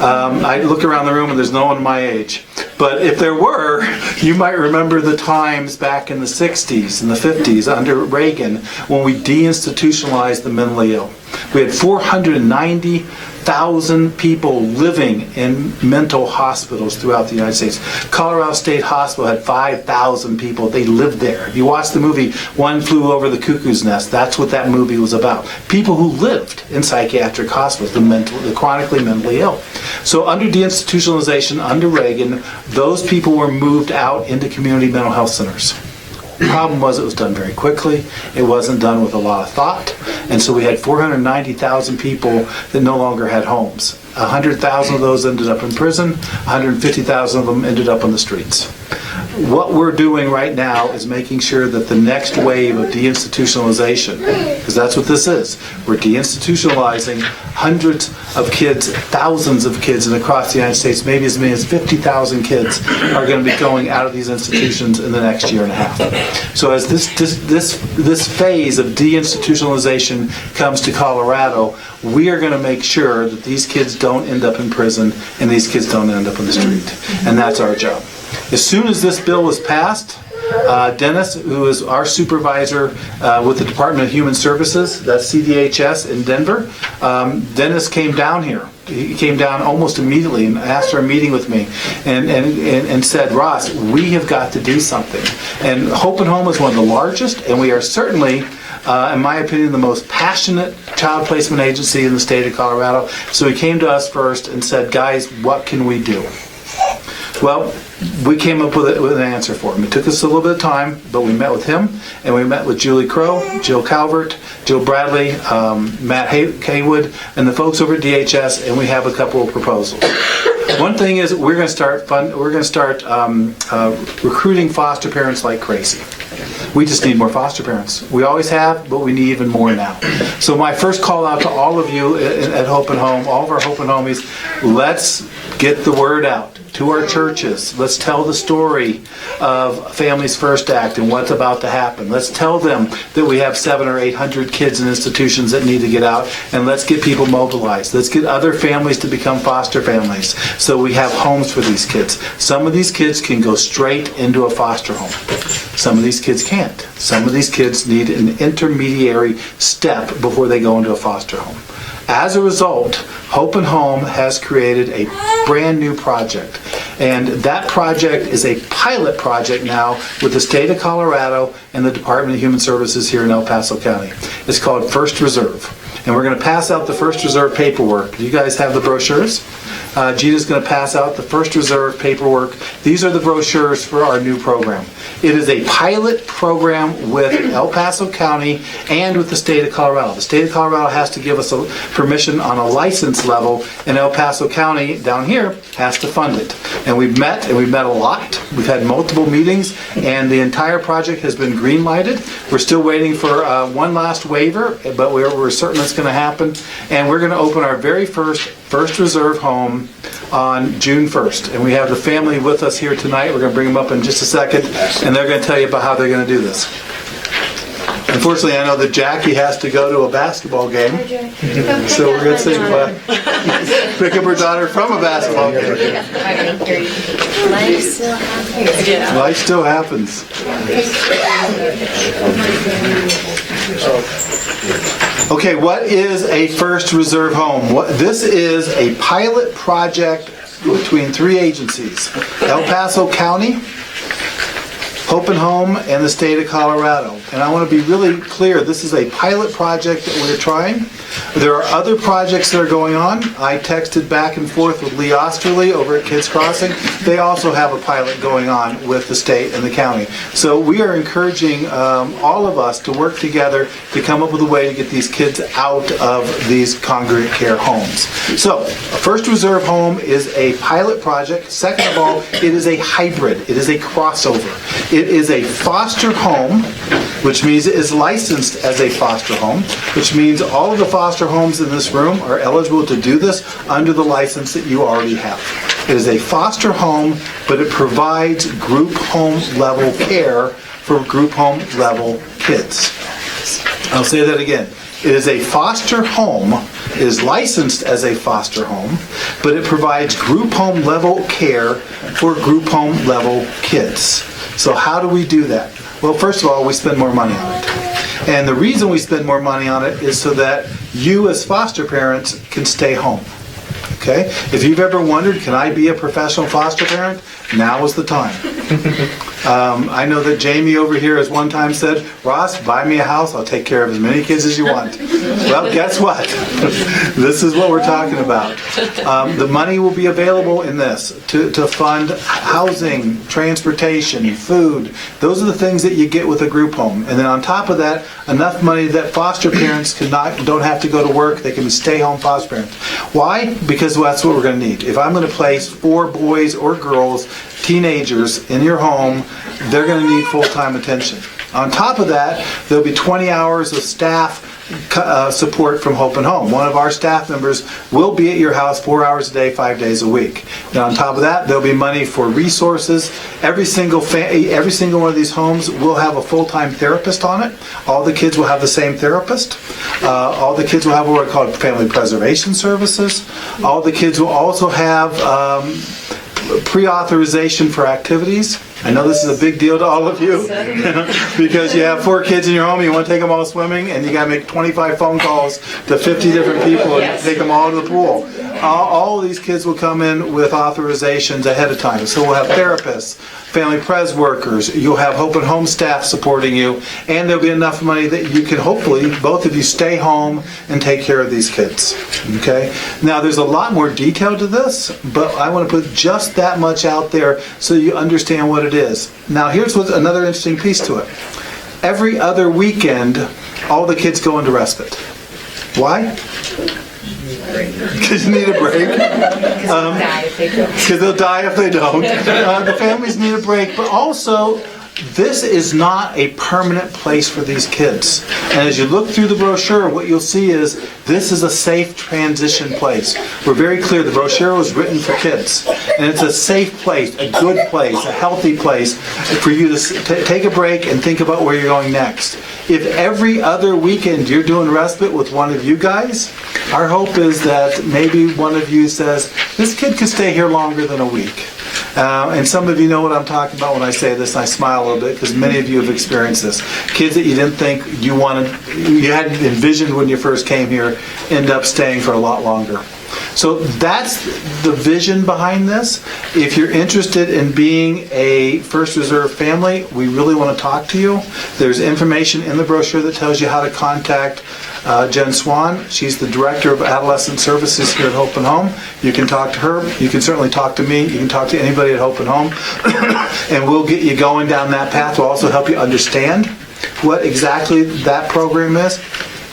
I look around the room and there's no one my age. But if there were, you might remember the times back in the 60s and the 50s under Reagan when we deinstitutionalized the mentally ill. We had 490,000 people living in mental hospitals throughout the United States. Colorado State Hospital had 5,000 people. They lived there. If you watch the movie One Flew Over the Cuckoo's Nest, that's what that movie was about. People who lived in psychiatric hospitals, the chronically mentally ill. So under deinstitutionalization, under Reagan, those people were moved out into community mental health centers. The problem was it was done very quickly. It wasn't done with a lot of thought. And so we had 490,000 people that no longer had homes. 100,000 of those ended up in prison. 150,000 of them ended up on the streets. What we're doing right now is making sure that the next wave of deinstitutionalization, because that's what this is, we're deinstitutionalizing hundreds of kids, thousands of kids, and across the United States, maybe as many as 50,000 kids are going to be going out of these institutions in the next year and a half. So as this phase of deinstitutionalization comes to Colorado, we are going to make sure that these kids don't end up in prison and these kids don't end up on the street. And that's our job. As soon as this bill was passed, Dennis, who is our supervisor with the Department of Human Services, that's CDHS in Denver, Dennis came down here. He came down almost immediately and asked for a meeting with me and said, Ross, we have got to do something. And Hope and Home is one of the largest, and we are certainly, in my opinion, the most passionate child placement agency in the state of Colorado. So he came to us first and said, guys, what can we do? Well, we came up with an answer for him. It took us a little bit of time, but we met with him, and we met with Julie Crow, Jill Calvert, Jill Bradley, Matt Haywood, and the folks over at DHS, and we have a couple of proposals. One thing is we're going to start recruiting foster parents like crazy. We just need more foster parents. We always have, but we need even more now. So my first call out to all of you at Hope and Home, all of our Hope and Homies, let's get the word out to our churches. Let's tell the story of Families First Act and what's about to happen. Let's tell them that we have 700 or 800 kids in institutions that need to get out, and let's get people mobilized. Let's get other families to become foster families so we have homes for these kids. Some of these kids can go straight into a foster home. Some of these kids can't. Some of these kids need an intermediary step before they go into a foster home. As a result, Hope and Home has created a brand new project. And that project is a pilot project now with the state of Colorado and the Department of Human Services here in El Paso County. It's called First Reserve. And we're going to pass out the First Reserve paperwork. Do you guys have the brochures? Gina's going to pass out the First Reserve paperwork. These are the brochures for our new program. It is a pilot program with El Paso County and with the state of Colorado. The state of Colorado has to give us a permission on a license level, and El Paso County down here has to fund it. And we've met a lot. We've had multiple meetings, and the entire project has been green lighted. We're still waiting for one last waiver, but we're certain it's going to happen. And we're going to open our very first Reserve home on June 1st. And we have the family with us here tonight. We're going to bring them up in just a second, and they're going to tell you about how they're going to do this. Unfortunately, I know that Jackie has to go to a basketball game, so we're going to say pick up her daughter from a basketball game. Life still happens. Life still happens. Okay, what is a First Reserve home? This is a pilot project between three agencies: El Paso County, Hope and Home, and the state of Colorado. And I want to be really clear, this is a pilot project that we're trying. There are other projects that are going on. I texted back and forth with Lee Osterly over at Kids Crossing. They also have a pilot going on with the state and the county. So we are encouraging all of us to work together to come up with a way to get these kids out of these congregate care homes. So, First Reserve Home is a pilot project. Second of all, it is a hybrid. It is a crossover. It is a foster home, which means it is licensed as a foster home, which means all of the foster homes in this room are eligible to do this under the license that you already have. It is a foster home, but it provides group home level care for group home level kids. I'll say that again. It is a foster home, is licensed as a foster home, but it provides group home level care for group home level kids. So how do we do that? Well, first of all, we spend more money on it. And the reason we spend more money on it is so that you as foster parents can stay home. Okay? If you've ever wondered, can I be a professional foster parent? Now is the time. I know that Jamie over here has one time said, Ross, buy me a house, I'll take care of as many kids as you want. Well, guess what? This is what we're talking about. The money will be available in this to fund housing, transportation, food. Those are the things that you get with a group home. And then on top of that, enough money that foster parents don't have to go to work, they can be stay-home foster parents. Why? Because that's what we're going to need. If I'm going to place 4 boys or girls, teenagers, in your home, they're going to need full-time attention. On top of that, there'll be 20 hours of staff support from Hope and Home. One of our staff members will be at your house 4 hours a day, 5 days a week. And on top of that, there'll be money for resources. Every single one of these homes will have a full-time therapist on it. All the kids will have the same therapist. All the kids will have what are called family preservation services. All the kids will also have pre-authorization for activities. I know this is a big deal to all of you because you have 4 kids in your home, you want to take them all swimming, and you got to make 25 phone calls to 50 different people and take them all to the pool. All of these kids will come in with authorizations ahead of time. So we'll have therapists, family pres workers, you'll have Hope and Home staff supporting you, and there'll be enough money that you can hopefully, both of you, stay home and take care of these kids. Okay? Now there's a lot more detail to this, but I want to put just that much out there so you understand what it is. Now here's another interesting piece to it. Every other weekend, all the kids go into respite. Why? Because you need a break. Because they'll die if they don't. The families need a break, but also this is not a permanent place for these kids. And as you look through the brochure, what you'll see is this is a safe transition place. We're very clear, the brochure was written for kids. And it's a safe place, a good place, a healthy place for you to take a break and think about where you're going next. If every other weekend you're doing respite with one of you guys, our hope is that maybe one of you says, this kid could stay here longer than a week. And some of you know what I'm talking about when I say this, and I smile a little bit because many of you have experienced this. Kids that you didn't think you hadn't envisioned when you first came here, end up staying for a lot longer. So that's the vision behind this. If you're interested in being a First Reserve family, we really want to talk to you. There's information in the brochure that tells you how to contact Jen Swan. She's the Director of Adolescent Services here at Hope and Home. You can talk to her. You can certainly talk to me. You can talk to anybody at Hope and Home. And we'll get you going down that path. We'll also help you understand what exactly that program is.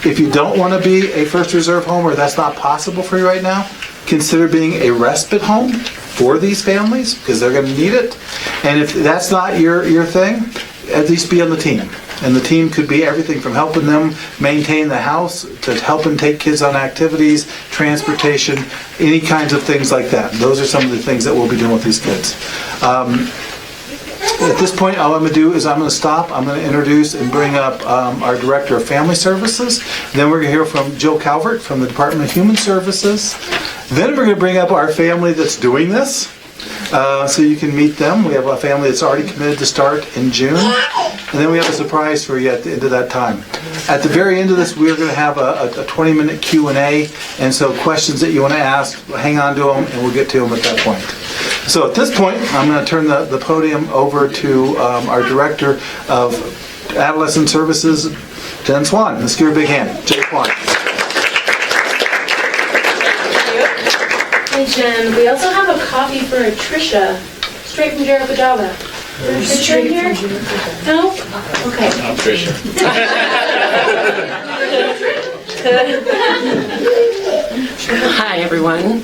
If you don't want to be a First Reserve home or that's not possible for you right now, consider being a respite home for these families because they're going to need it. And if that's not your thing, at least be on the team. And the team could be everything from helping them maintain the house to helping take kids on activities, transportation, any kinds of things like that. Those are some of the things that we'll be doing with these kids. At this point, all I'm going to do is I'm going to stop. I'm going to introduce and bring up our Director of Family Services. Then we're going to hear from Jill Calvert from the Department of Human Services. Then we're going to bring up our family that's doing this. So you can meet them. We have a family that's already committed to start in June. And then we have a surprise for you at the end of that time. At the very end of this, we're going to have a 20-minute Q&A. And so questions that you want to ask, hang on to them, and we'll get to them at that point. So at this point, I'm going to turn the podium over to our Director of Adolescent Services, Jen Swan. Let's give her a big hand. Jen Swan. Hey Jen, we also have a copy for Tricia, straight from Jericho Java. Tricia in here? No? Okay. I'm Tricia. Hi, everyone.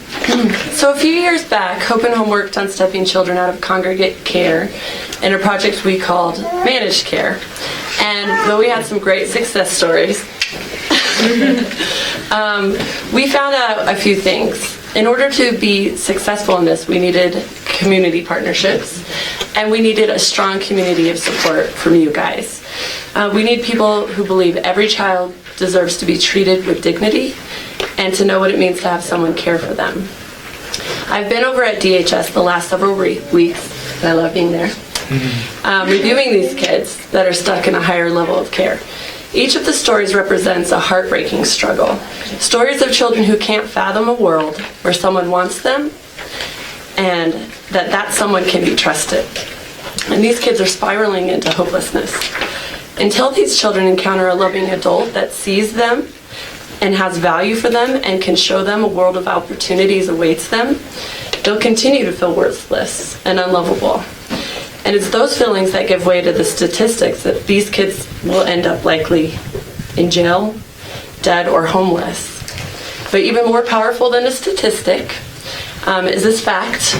So a few years back, Hope and Home worked on stepping children out of congregate care in a project we called Managed Care. And though we had some great success stories, we found out a few things. In order to be successful in this, we needed community partnerships, and we needed a strong community of support from you guys. We need people who believe every child deserves to be treated with dignity and to know what it means to have someone care for them. I've been over at DHS the last several weeks, I love being there, reviewing these kids that are stuck in a higher level of care. Each of the stories represents a heartbreaking struggle. Stories of children who can't fathom a world where someone wants them and that someone can be trusted. And these kids are spiraling into hopelessness. Until these children encounter a loving adult that sees them and has value for them and can show them a world of opportunities awaits them, they'll continue to feel worthless and unlovable. And it's those feelings that give way to the statistics that these kids will end up likely in jail, dead, or homeless. But even more powerful than a statistic is this fact.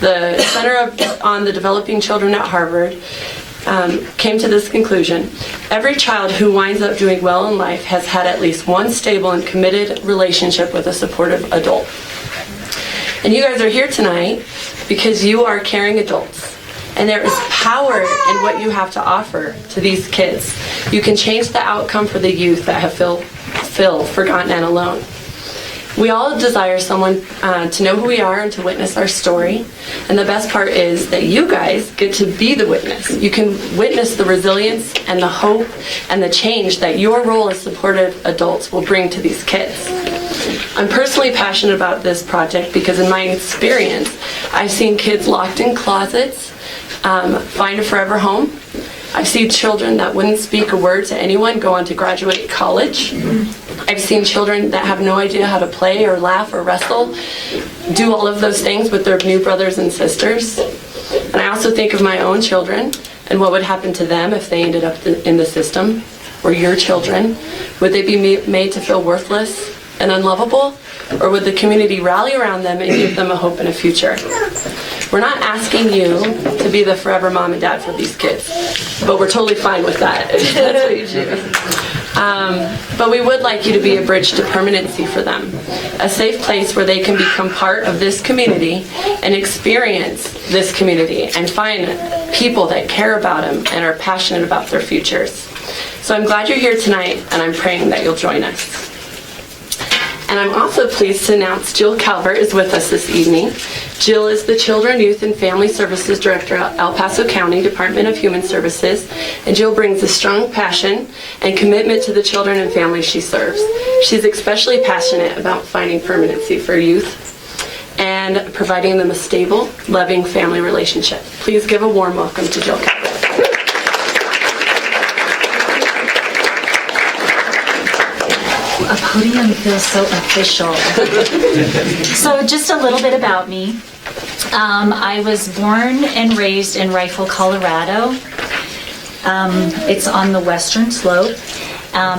The Center on the Developing Children at Harvard came to this conclusion. Every child who winds up doing well in life has had at least one stable and committed relationship with a supportive adult. And you guys are here tonight because you are caring adults. And there is power in what you have to offer to these kids. You can change the outcome for the youth that have feel forgotten and alone. We all desire someone to know who we are and to witness our story. And the best part is that you guys get to be the witness. You can witness the resilience and the hope and the change that your role as supportive adults will bring to these kids. I'm personally passionate about this project because in my experience, I've seen kids locked in closets find a forever home. I've seen children that wouldn't speak a word to anyone go on to graduate college. I've seen children that have no idea how to play or laugh or wrestle, do all of those things with their new brothers and sisters. And I also think of my own children and what would happen to them if they ended up in the system, or your children. Would they be made to feel worthless and unlovable? Or would the community rally around them and give them a hope and a future? We're not asking you to be the forever mom and dad for these kids, but we're totally fine with that. That's what you choose. But we would like you to be a bridge to permanency for them, a safe place where they can become part of this community and experience this community and find people that care about them and are passionate about their futures. So I'm glad you're here tonight, and I'm praying that you'll join us. And I'm also pleased to announce Jill Calvert is with us this evening. Jill is the Children, Youth, and Family Services Director at El Paso County Department of Human Services, and Jill brings a strong passion and commitment to the children and families she serves. She's especially passionate about finding permanency for youth and providing them a stable, loving family relationship. Please give a warm welcome to Jill Calvert. A podium feels so official. So just a little bit about me. I was born and raised in Rifle, Colorado. It's on the western slope.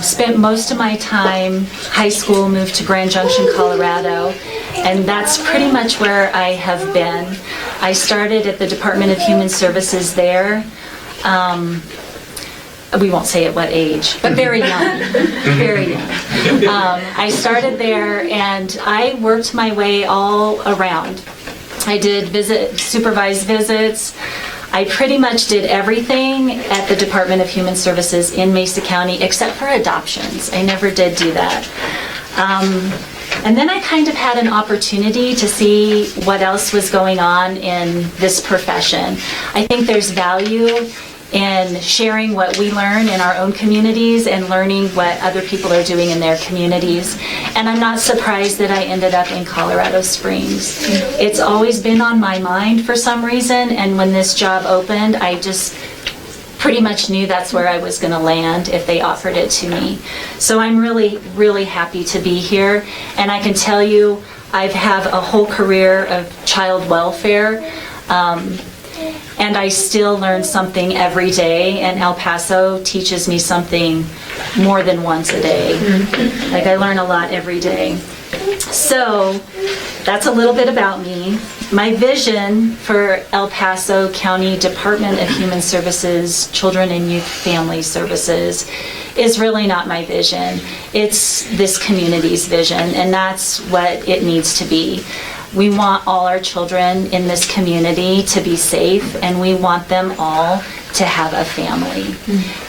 Spent most of my time, high school, moved to Grand Junction, Colorado, and that's pretty much where I have been. I started at the Department of Human Services there. We won't say at what age, but very young, very young. I started there and I worked my way all around. I did supervised visits. I pretty much did everything at the Department of Human Services in Mesa County except for adoptions. I never did do that. And then I kind of had an opportunity to see what else was going on in this profession. I think there's value in sharing what we learn in our own communities and learning what other people are doing in their communities. And I'm not surprised that I ended up in Colorado Springs. It's always been on my mind for some reason, and when this job opened, I just pretty much knew that's where I was going to land if they offered it to me. So I'm really, really happy to be here, and I can tell you I've had a whole career of child welfare. And I still learn something every day, and El Paso teaches me something more than once a day. Like, I learn a lot every day. So that's a little bit about me. My vision for El Paso County Department of Human Services, Children and Youth Family Services is really not my vision. It's this community's vision, and that's what it needs to be. We want all our children in this community to be safe, and we want them all to have a family.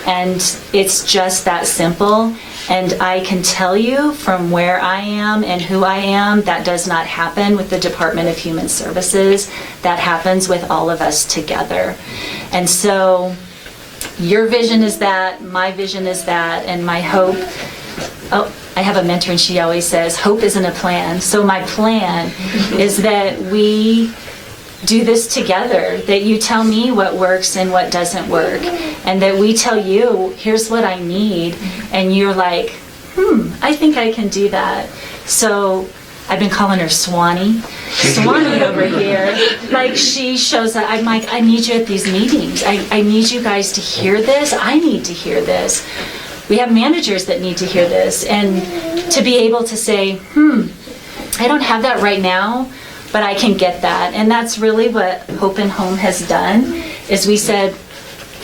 And it's just that simple. And I can tell you from where I am and who I am, that does not happen with the Department of Human Services. That happens with all of us together. And so your vision is that, my vision is that, and my hope, I have a mentor and she always says, hope isn't a plan. So my plan is that we do this together, that you tell me what works and what doesn't work, and that we tell you, here's what I need, and you're like, I think I can do that. So I've been calling her Swanee over here. Like, she shows up, I'm like, I need you at these meetings. I need you guys to hear this. I need to hear this. We have managers that need to hear this, and to be able to say, I don't have that right now, but I can get that. And that's really what Hope and Home has done, is we said,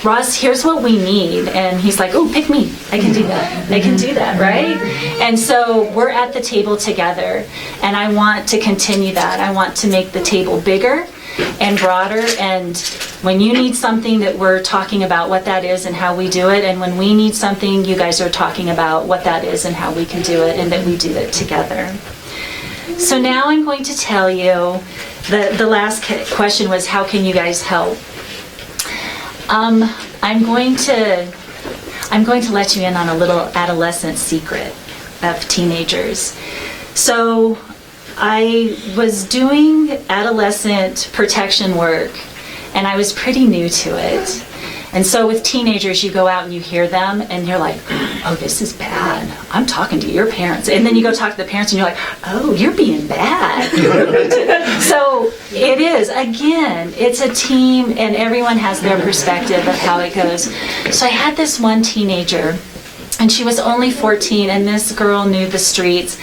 Ross, here's what we need. And he's like, oh, pick me. I can do that. I can do that, right? And so we're at the table together, and I want to continue that. I want to make the table bigger and broader, and when you need something, that we're talking about what that is and how we do it, and when we need something, you guys are talking about what that is and how we can do it, and that we do it together. So now I'm going to tell you, the last question was, how can you guys help? I'm going to let you in on a little adolescent secret of teenagers. So I was doing adolescent protection work, and I was pretty new to it. And so with teenagers, you go out and you hear them, and you're like, oh, this is bad. I'm talking to your parents. And then you go talk to the parents, and you're like, oh, you're being bad. So it is, again, it's a team, and everyone has their perspective of how it goes. So I had this one teenager, and she was only 14, and this girl knew the streets.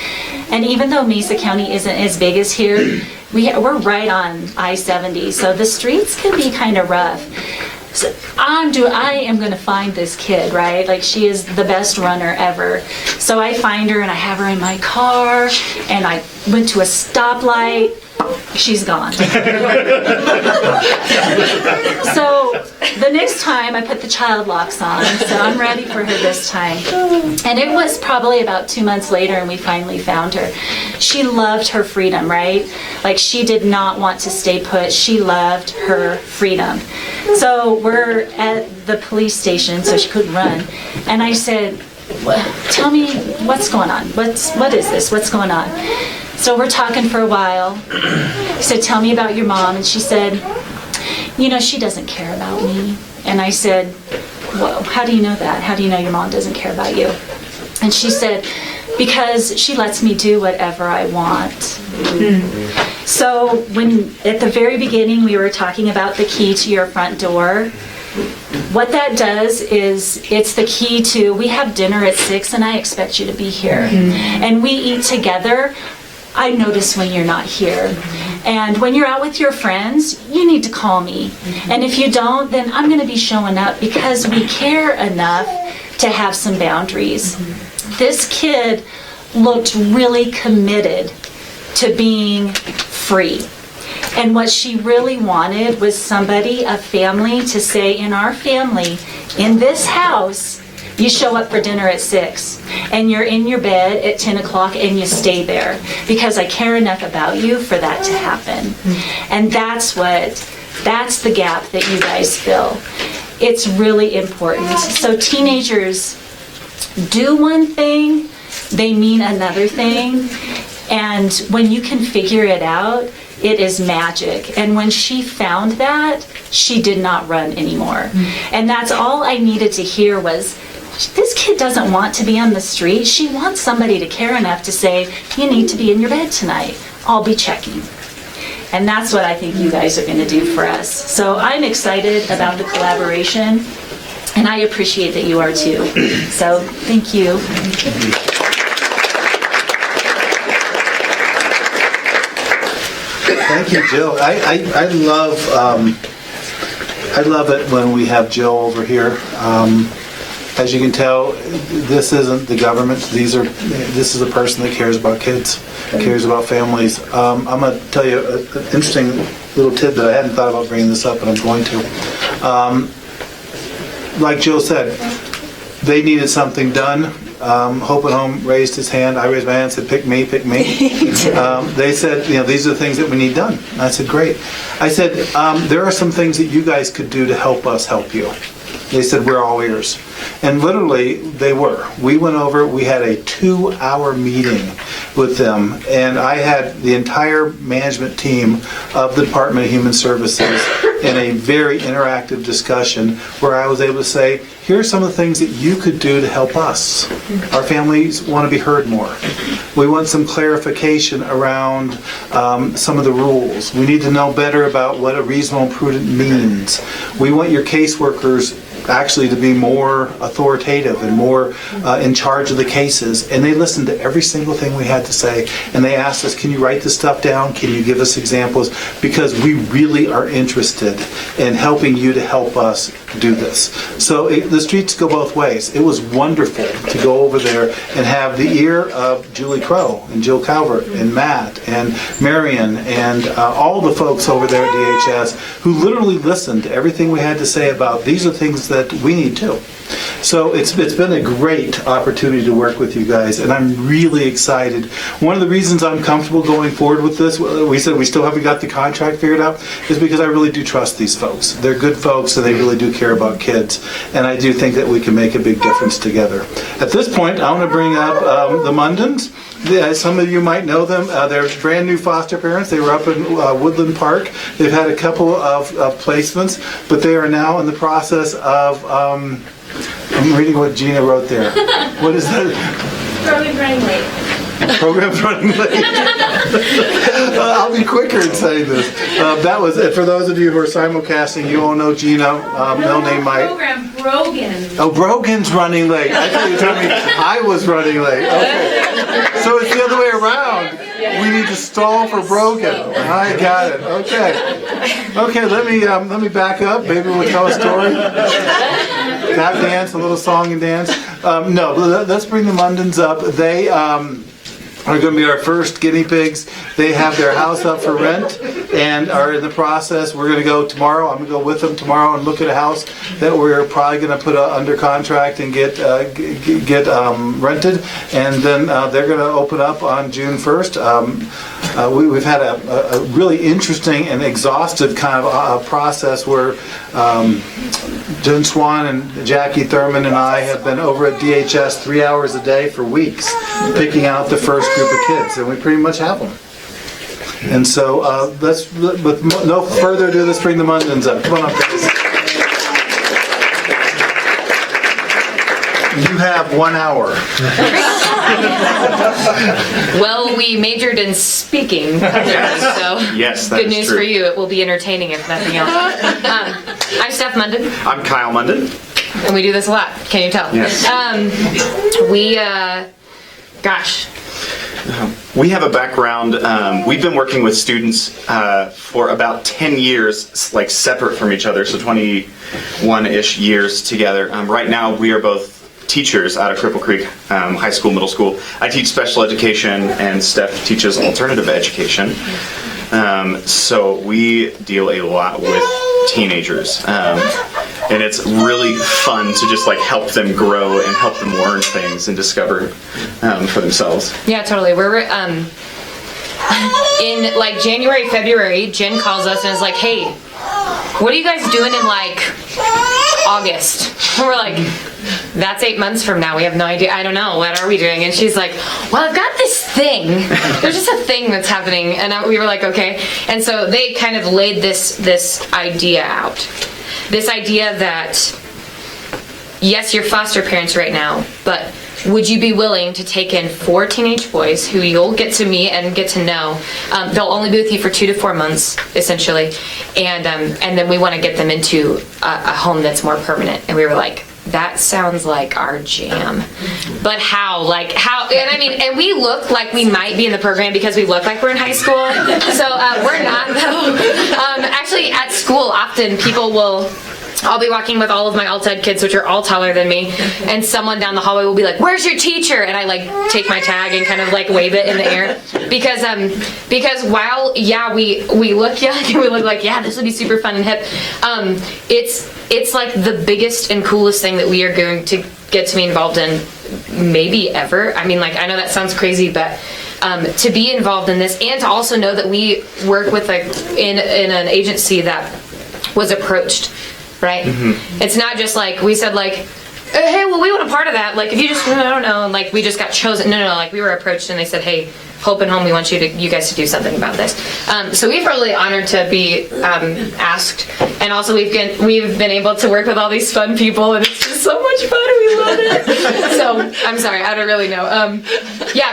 And even though Mesa County isn't as big as here, we're right on I-70, so the streets can be kind of rough. So I am going to find this kid, right? Like, she is the best runner ever. So I find her, and I have her in my car, and I went to a stoplight. She's gone. So the next time I put the child locks on, so I'm ready for her this time. And it was probably about 2 months later, and we finally found her. She loved her freedom, right? Like, she did not want to stay put. She loved her freedom. So we're at the police station, so she couldn't run. And I said, tell me what's going on. What is this? What's going on? So we're talking for a while. I said, tell me about your mom. And she said, you know, she doesn't care about me. And I said, well, how do you know that? How do you know your mom doesn't care about you? And she said, because she lets me do whatever I want. So when, at the very beginning, we were talking about the key to your front door, what that does is, it's the key to, we have dinner at 6 and I expect you to be here. And we eat together. I notice when you're not here. And when you're out with your friends, you need to call me. And if you don't, then I'm going to be showing up, because we care enough to have some boundaries. This kid looked really committed to being free. And what she really wanted was somebody, a family, to say, in our family, in this house, you show up for dinner at 6, and you're in your bed at 10 o'clock, and you stay there, because I care enough about you for that to happen. And that's the gap that you guys fill. It's really important. So teenagers do one thing, they mean another thing, and when you can figure it out, it is magic. And when she found that, she did not run anymore. And that's all I needed to hear was, this kid doesn't want to be on the street. She wants somebody to care enough to say, you need to be in your bed tonight. I'll be checking. And that's what I think you guys are going to do for us. So I'm excited about the collaboration, and I appreciate that you are too. So thank you. Thank you, Jill. I love it when we have Jill over here. As you can tell, this isn't the government. This is a person that cares about kids, cares about families. I'm going to tell you an interesting little tidbit. I hadn't thought about bringing this up, but I'm going to. like Jill said, they needed something done. Hope and Home raised his hand. I raised my hand and said, pick me, pick me. They said, these are the things that we need done. I said, great. I said, there are some things that you guys could do to help us help you. They said, we're all ears. And literally, they were. We went over, we had a 2-hour meeting with them, and I had the entire management team of the Department of Human Services in a very interactive discussion where I was able to say, here are some of the things that you could do to help us. Our families want to be heard more. We want some clarification around some of the rules. We need to know better about what a reasonable and prudent means. We want your caseworkers actually to be more authoritative and more in charge of the cases. And they listened to every single thing we had to say, and they asked us, can you write this stuff down? Can you give us examples? Because we really are interested in helping you to help us do this. So the streets go both ways. It was wonderful to go over there and have the ear of Julie Crow and Jill Calvert and Matt and Marion and all the folks over there at DHS who literally listened to everything we had to say about these are things that we need too. So it's been a great opportunity to work with you guys, and I'm really excited. One of the reasons I'm comfortable going forward with this, we said we still haven't got the contract figured out, is because I really do trust these folks. They're good folks, and they really do care about kids, and I do think that we can make a big difference together. At this point, I want to bring up the Mundens. Yeah, some of you might know them. They're brand new foster parents. They were up in Woodland Park. They've had a couple of placements, but they are now in the process of, I'm reading what Gina wrote there. What is that? Program's running late. Program's running late. I'll be quicker in saying this. That was it. For those of you who are simulcasting, you all know Gina. Middle name Mike. Program Brogan. Oh, Brogan's running late. I thought you were telling me I was running late. Okay. So it's the other way around. We need to stall for Brogan. I got it. Okay. Okay, let me back up. Maybe we'll tell a story. Tap dance, a little song and dance. No, let's bring the Mundens up. They are going to be our first guinea pigs. They have their house up for rent and are in the process. We're going to go tomorrow. I'm going to go with them tomorrow and look at a house that we're probably going to put under contract and get rented. And then they're going to open up on June 1st. We've had a really interesting and exhaustive kind of process where Jen Swan and Jackie Thurman and I have been over at DHS 3 hours a day for weeks picking out the first group of kids, and we pretty much have them. And so let's, with no further ado, let's bring the Mundens up. Come on up, guys. You have 1 hour. Well, we majored in speaking, so Yes, that good is news true. for you. It will be entertaining if nothing else. I'm Steph Munden, I'm Kyle Munden. and we do this a lot. Can you tell? Yes. We have a background, we've been working with students for about 10 years, like separate from each other, so 21-ish years together. Right now we are both teachers out of Cripple Creek High School, Middle School. I teach special education and Steph teaches alternative education. So we deal a lot with teenagers. And it's really fun to just like help them grow and help them learn things and discover for themselves. Yeah, totally. We're in like January, February, Jen calls us and is like, hey, what are you guys doing in like August? And we're like, that's 8 months from now. We have no idea. I don't know. What are we doing? And she's like, well, I've got this thing. There's just a thing that's happening. And we were like, okay. And so they kind of laid this idea out. This idea that, yes, you're foster parents right now, but would you be willing to take in 4 teenage boys who you'll get to meet and get to know? They'll only be with you for 2 to 4 months, essentially. And then we want to get them into a home that's more permanent. And we were like, that sounds like our jam. But how? Like, how? And I mean, and we look like we might be in the program because we look like we're in high school. So we're not, though. Actually, at school, often people will I'll be walking with all of my alt ed kids, which are all taller than me, and someone down the hallway will be like, "Where's your teacher?" And I like take my tag and kind of like wave it in the air because while we look young and we look like this would be super fun and hip, it's like the biggest and coolest thing that we are going to get to be involved in maybe ever. I mean, like, I know that sounds crazy, but to be involved in this and to also know that we work with in an agency that was approached. Right? Mm-hmm. It's not just like we said like, hey, well, we want a part of that. Like, if you just, I don't know, and like we just got chosen. No, like we were approached and they said, hey, Hope and Home, we want you guys to do something about this. So we're really honored to be asked, and also we've been able to work with all these fun people, and it's just so much fun. We love it. So I'm sorry, I don't really know.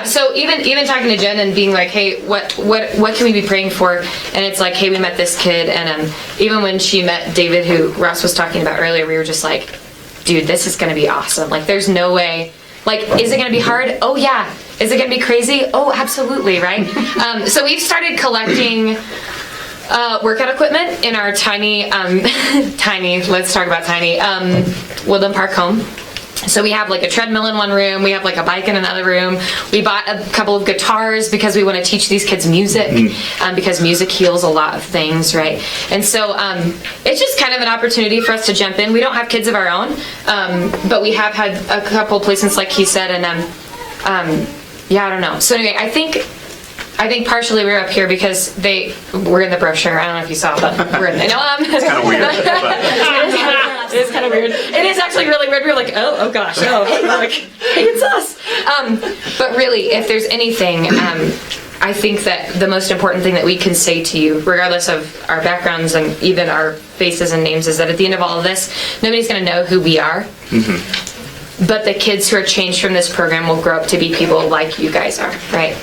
So even talking to Jen and being like, hey, what can we be praying for? And it's like, hey, we met this kid, and even when she met David, who Ross was talking about earlier, we were just like, dude, this is going to be awesome. Like, there's no way. Like, is it going to be hard? Oh, yeah. Is it going to be crazy? Oh, absolutely, right? So we've started collecting workout equipment in our tiny, let's talk about tiny, Woodland Park home. So we have like a treadmill in one room, we have like a bike in another room. We bought a couple of guitars because we want to teach these kids music, because music heals a lot of things, right? And so it's just kind of an opportunity for us to jump in. We don't have kids of our own, but we have had a couple placements, like he said, and I don't know. So anyway, I think partially we're up here because we're in the brochure. I don't know if you saw, but we're in. It's kind of weird. It is kind of weird. It is actually really weird. We're like, oh gosh, oh, like, hey, it's us. But really, if there's anything, I think that the most important thing that we can say to you, regardless of our backgrounds and even our faces and names, is that at the end of all of this, nobody's going to know who we are. Mm-hmm. But the kids who are changed from this program will grow up to be people like you guys are, right?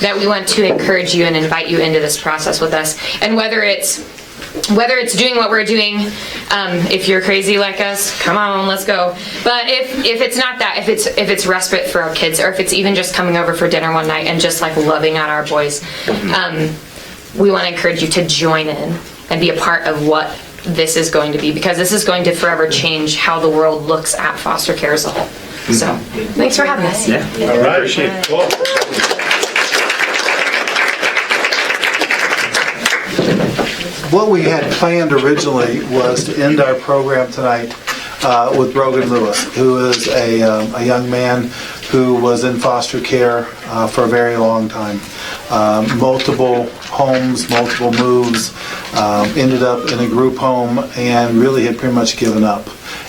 That we want to encourage you and invite you into this process with us. And whether it's doing what we're doing, if you're crazy like us, come on, let's go. But if it's not that, if it's respite for our kids, or if it's even just coming over for dinner one night and just like loving on our boys, we want to encourage you to join in and be a part of what this is going to be, because this is going to forever change how the world looks at foster care as a whole. So, thanks for having us. Yeah. All right. Appreciate it. Cool. What we had planned originally was to end our program tonight with Brogan Lewis, who is a young man who was in foster care for a very long time. Multiple homes, multiple moves, ended up in a group home and really had pretty much given up.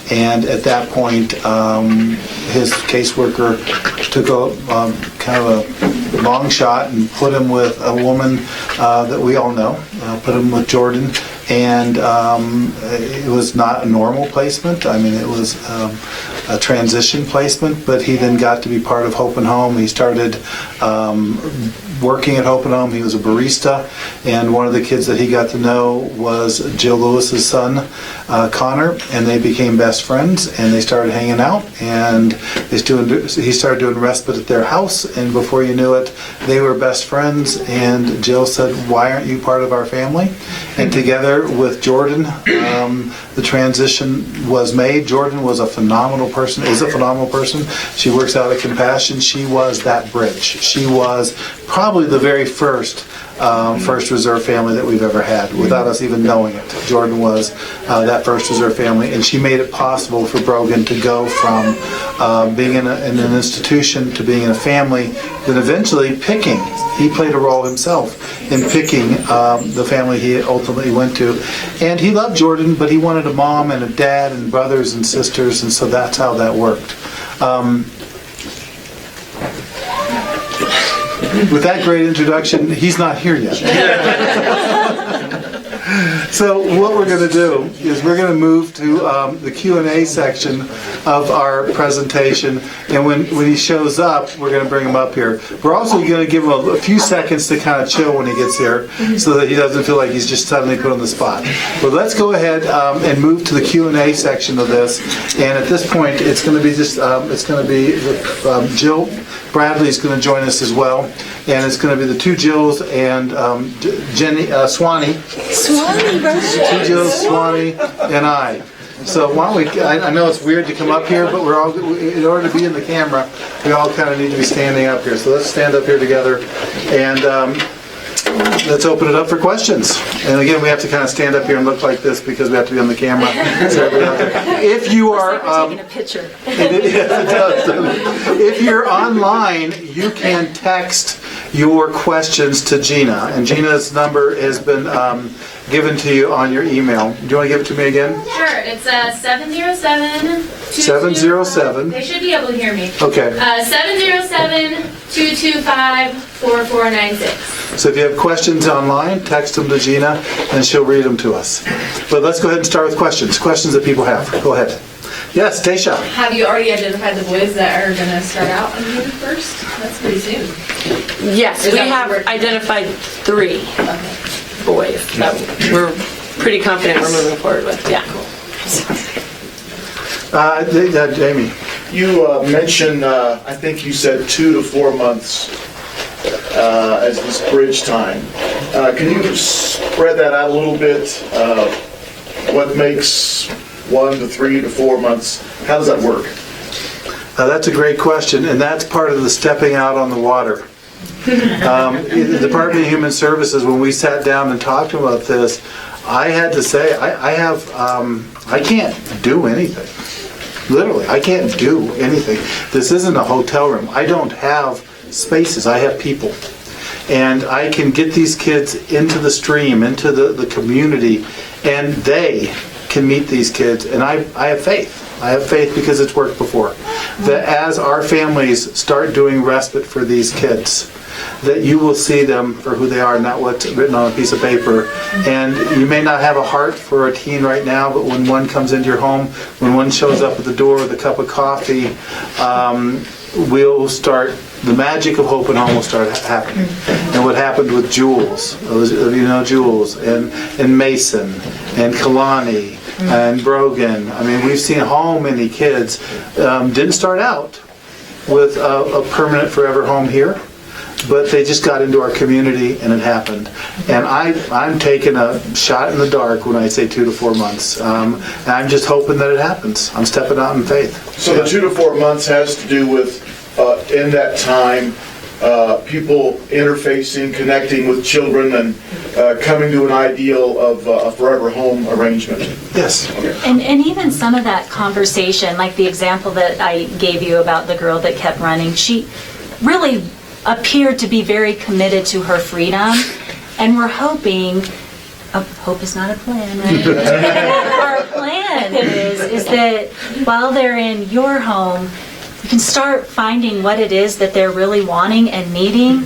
And at that point, his caseworker took a kind of a long shot and put him with a woman that we all know, put him with Jordan. And it was not a normal placement. I mean, it was a transition placement, but he then got to be part of Hope and Home. He started working at Hope and Home. He was a barista, and one of the kids that he got to know was Jill Lewis's son, Connor, and they became best friends, and they started hanging out, and he started doing respite at their house, and before you knew it, they were best friends, and Jill said, "Why aren't you part of our family?" And together with Jordan, the transition was made. Jordan was a phenomenal person, is a phenomenal person. She works out at Compassion. She was that bridge. She was probably the very first reserve family that we've ever had, without us even knowing it. Jordan was that first reserve family, and she made it possible for Brogan to go from being in an institution to being in a family, then eventually picking. He played a role himself in picking the family he ultimately went to. And he loved Jordan, but he wanted a mom and a dad and brothers and sisters, and so that's how that worked. With that great introduction, he's not here yet. So what we're going to do is we're going to move to the Q&A section of our presentation, and when he shows up, we're going to bring him up here. We're also going to give him a few seconds to kind of chill when he gets here, so that he doesn't feel like he's just suddenly put on the spot. But let's go ahead and move to the Q&A section of this, and at this point, it's going to be just Jill Bradley's going to join us as well, and it's going to be the two Jills and Swanee. Two Jills, Swanee, and I. So why don't we, I know it's weird to come up here, but we're all, in order to be in the camera, we all kind of need to be standing up here. So let's stand up here together and let's open it up for questions. And again, we have to kind of stand up here and look like this because we have to be on the camera. So if you are, Taking a picture. it does. If you're online, you can text your questions to Gina, and Gina's number has been given to you on your email. Do you want to give it to me again? Sure, it's 707. 707. They should be able to hear me. Okay. 707-225-4496. So if you have questions online, text them to Gina, and she'll read them to us. But let's go ahead and start with questions. Questions that people have. Go ahead. Yes, Tasha. Have you already identified the boys that are going to start out on June 1st? That's pretty soon. Yes, we have identified 3 boys that we're pretty confident we're moving forward with. Yeah. Jamie. You mentioned, I think you said 2 to 4 months as this bridge time. Can you spread that out a little bit? What makes 1 to 3 to 4 months? How does that work? That's a great question, and that's part of the stepping out on the water. The Department of Human Services, when we sat down and talked about this, I had to say, I can't do anything. Literally, I can't do anything. This isn't a hotel room. I don't have spaces. I have people. And I can get these kids into the stream, into the community, and they can meet these kids. And I have faith. I have faith because it's worked before. That as our families start doing respite for these kids, that you will see them for who they are, not what's written on a piece of paper. And you may not have a heart for a teen right now, but when one comes into your home, when one shows up at the door with a cup of coffee, we'll start, the magic of Hope and Home will start happening. And what happened with Jules, you know Jules, and Mason, and Kalani, and Brogan. I mean, we've seen how many kids didn't start out with a permanent forever home here, but they just got into our community and it happened. And I'm taking a shot in the dark when I say 2 to 4 months. And I'm just hoping that it happens. I'm stepping out in faith. So the 2 to 4 months has to do with, in that time, people interfacing, connecting with children, and coming to an ideal of a forever home arrangement. Yes. Okay. And even some of that conversation, like the example that I gave you about the girl that kept running, she really appeared to be very committed to her freedom, and we're hoping, hope is not a plan, right? Our plan is that while they're in your home, you can start finding what it is that they're really wanting and needing,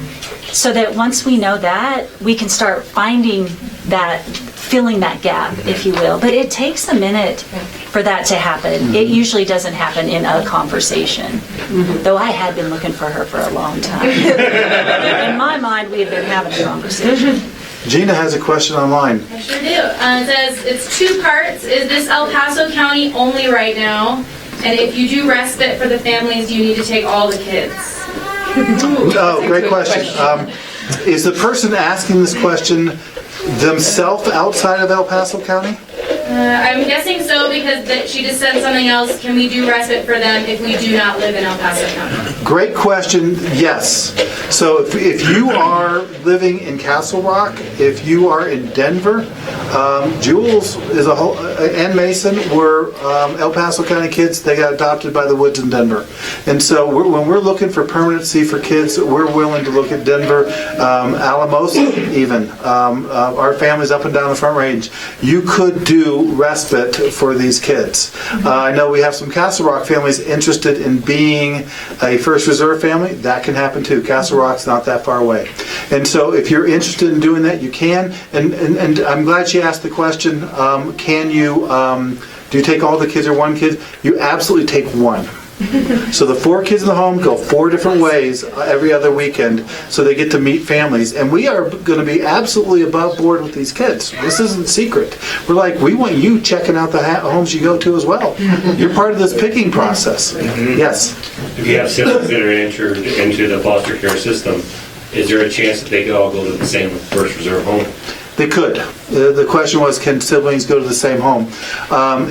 so that once we know that, we can start finding that, filling that gap, if you will. But it takes a minute for that to happen. It usually doesn't happen in a conversation, though I had been looking for her for a long time. In my mind, we had been having a conversation. Gina has a question online. I sure do. It says, it's 2 parts. Is this El Paso County only right now? And if you do respite for the families, do you need to take all the kids? Oh, great question. Is the person asking this question themselves outside of El Paso County? I'm guessing so, because she just said something else. Can we do respite for them if we do not live in El Paso County? Great question. Yes. So if you are living in Castle Rock, if you are in Denver, Jules is and Mason were El Paso County kids. They got adopted by the Woods in Denver. And so when we're looking for permanency for kids, we're willing to look at Denver, Alamosa even. Our families up and down the Front Range. You could do respite for these kids. I know we have some Castle Rock families interested in being a First Reserve family. That can happen too. Castle Rock's not that far away. And so if you're interested in doing that, you can. And I'm glad she asked the question, can you, do you take all the kids or one kid? You absolutely take one. So the 4 kids in the home go 4 different ways every other weekend, so they get to meet families. And we are going to be absolutely above board with these kids. This isn't secret. We're like, we want you checking out the homes you go to as well. You're part of this picking process. Yes? If you have siblings that are entered into the foster care system, is there a chance that they could all go to the same First Reserve home? They could. The question was, can siblings go to the same home?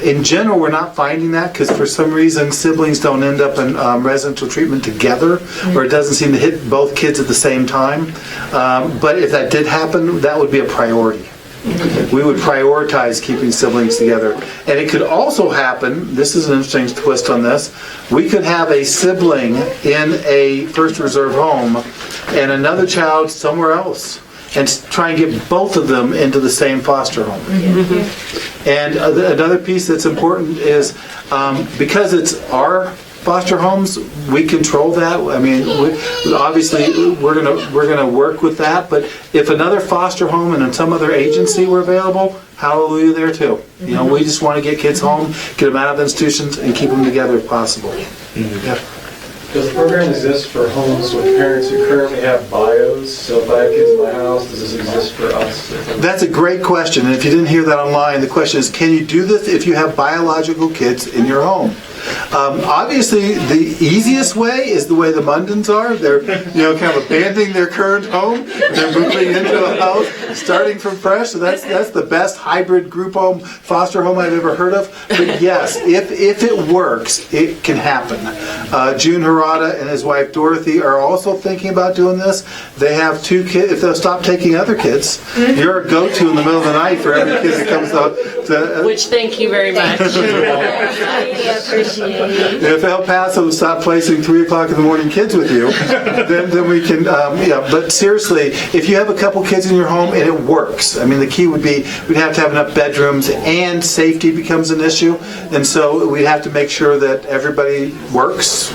In general, we're not finding that because for some reason siblings don't end up in residential treatment together, or it doesn't seem to hit both kids at the same time. But if that did happen, that would be a priority. We would prioritize keeping siblings together. And it could also happen, this is an interesting twist on this, we could have a sibling in a First Reserve home and another child somewhere else, and try and get both of them into the same foster home. And another piece that's important is because it's our foster homes, we control that. I mean, obviously we're gonna work with that. But if another foster home and some other agency were available, hallelujah there too. You know, we just want to get kids home, get them out of institutions, and keep them together if possible. Yeah. Does the program exist for homes with parents who currently have bios? So if I have kids in my house, does this exist for us? That's a great question. And if you didn't hear that online, the question is, can you do this if you have biological kids in your home? Obviously, the easiest way is the way the Mundens are. They're, kind of abandoning their current home. They're moving into a house, starting from fresh. So that's the best hybrid group home, foster home I've ever heard of. But yes, if it works, it can happen. June Harada and his wife Dorothy are also thinking about doing this. They have 2 kids. If they'll stop taking other kids, you're a go-to in the middle of the night for every kid that comes up. Which, thank you very much. If El Paso stop placing 3 o'clock in the morning kids with you, then we can, But seriously, if you have a couple kids in your home and it works, I mean, the key would be we'd have to have enough bedrooms, and safety becomes an issue, and so we'd have to make sure that everybody works.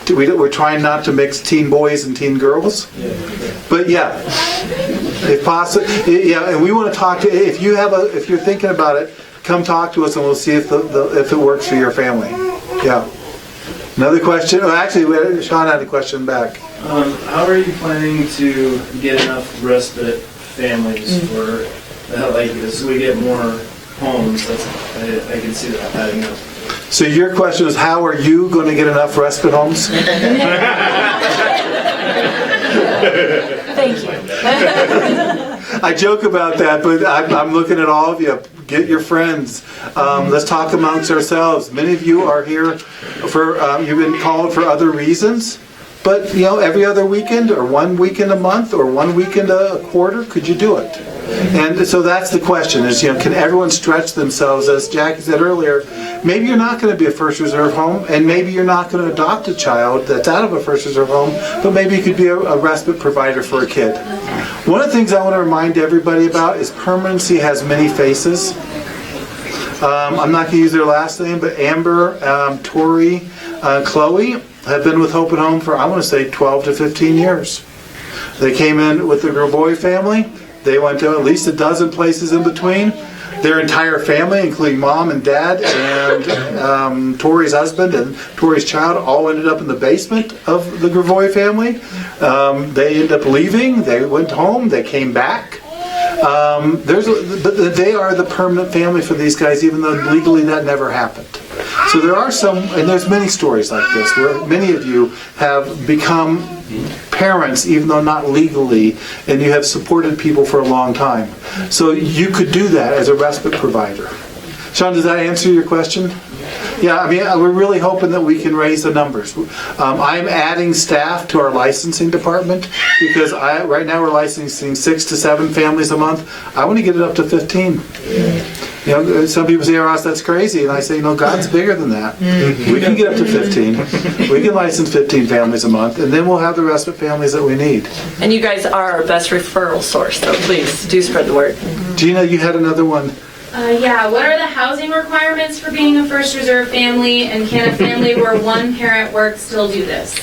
We're trying not to mix teen boys and teen girls, but yeah, if possible, and we want to talk to. If you're thinking about it, come talk to us and we'll see if it works for your family. Yeah. Another question? Oh, actually, Sean had a question back. How are you planning to get enough respite families for, so we get more homes? I can see that adding up. So your question is, how are you going to get enough respite homes? Thank you. I joke about that, but I'm looking at all of you. Get your friends. Let's talk amongst ourselves. Many of you are here for, you've been called for other reasons, but every other weekend or 1 weekend a month or 1 weekend a quarter, could you do it? And so that's the question is, can everyone stretch themselves? As Jackie said earlier, maybe you're not going to be a First Reserve home, and maybe you're not going to adopt a child that's out of a First Reserve home, but maybe you could be a respite provider for a kid. One of the things I want to remind everybody about is permanency has many faces. I'm not going to use their last name, but Amber, Tori, Chloe have been with Hope and Home for, I want to say, 12 to 15 years. They came in with the Gravois family. They went to at least a dozen places in between. Their entire family, including mom and dad and Tori's husband and Tori's child, all ended up in the basement of the Gravois family. They ended up leaving. They went home. They came back. But they are the permanent family for these guys, even though legally that never happened. So there are some, and there's many stories like this, where many of you have become parents, even though not legally, and you have supported people for a long time. So you could do that as a respite provider. Sean, does that answer your question? Yeah, I mean, we're really hoping that we can raise the numbers. I'm adding staff to our licensing department because right now we're licensing 6 to 7 families a month. I want to get it up to 15. Some people say, Ross, that's crazy. And I say, no, God's bigger than that. We can get up to 15. We can license 15 families a month, and then we'll have the respite families that we need. And you guys are our best referral source, so please do spread the word. Gina, you had another one. What are the housing requirements for being a First Reserve family, and can a family where one parent works still do this?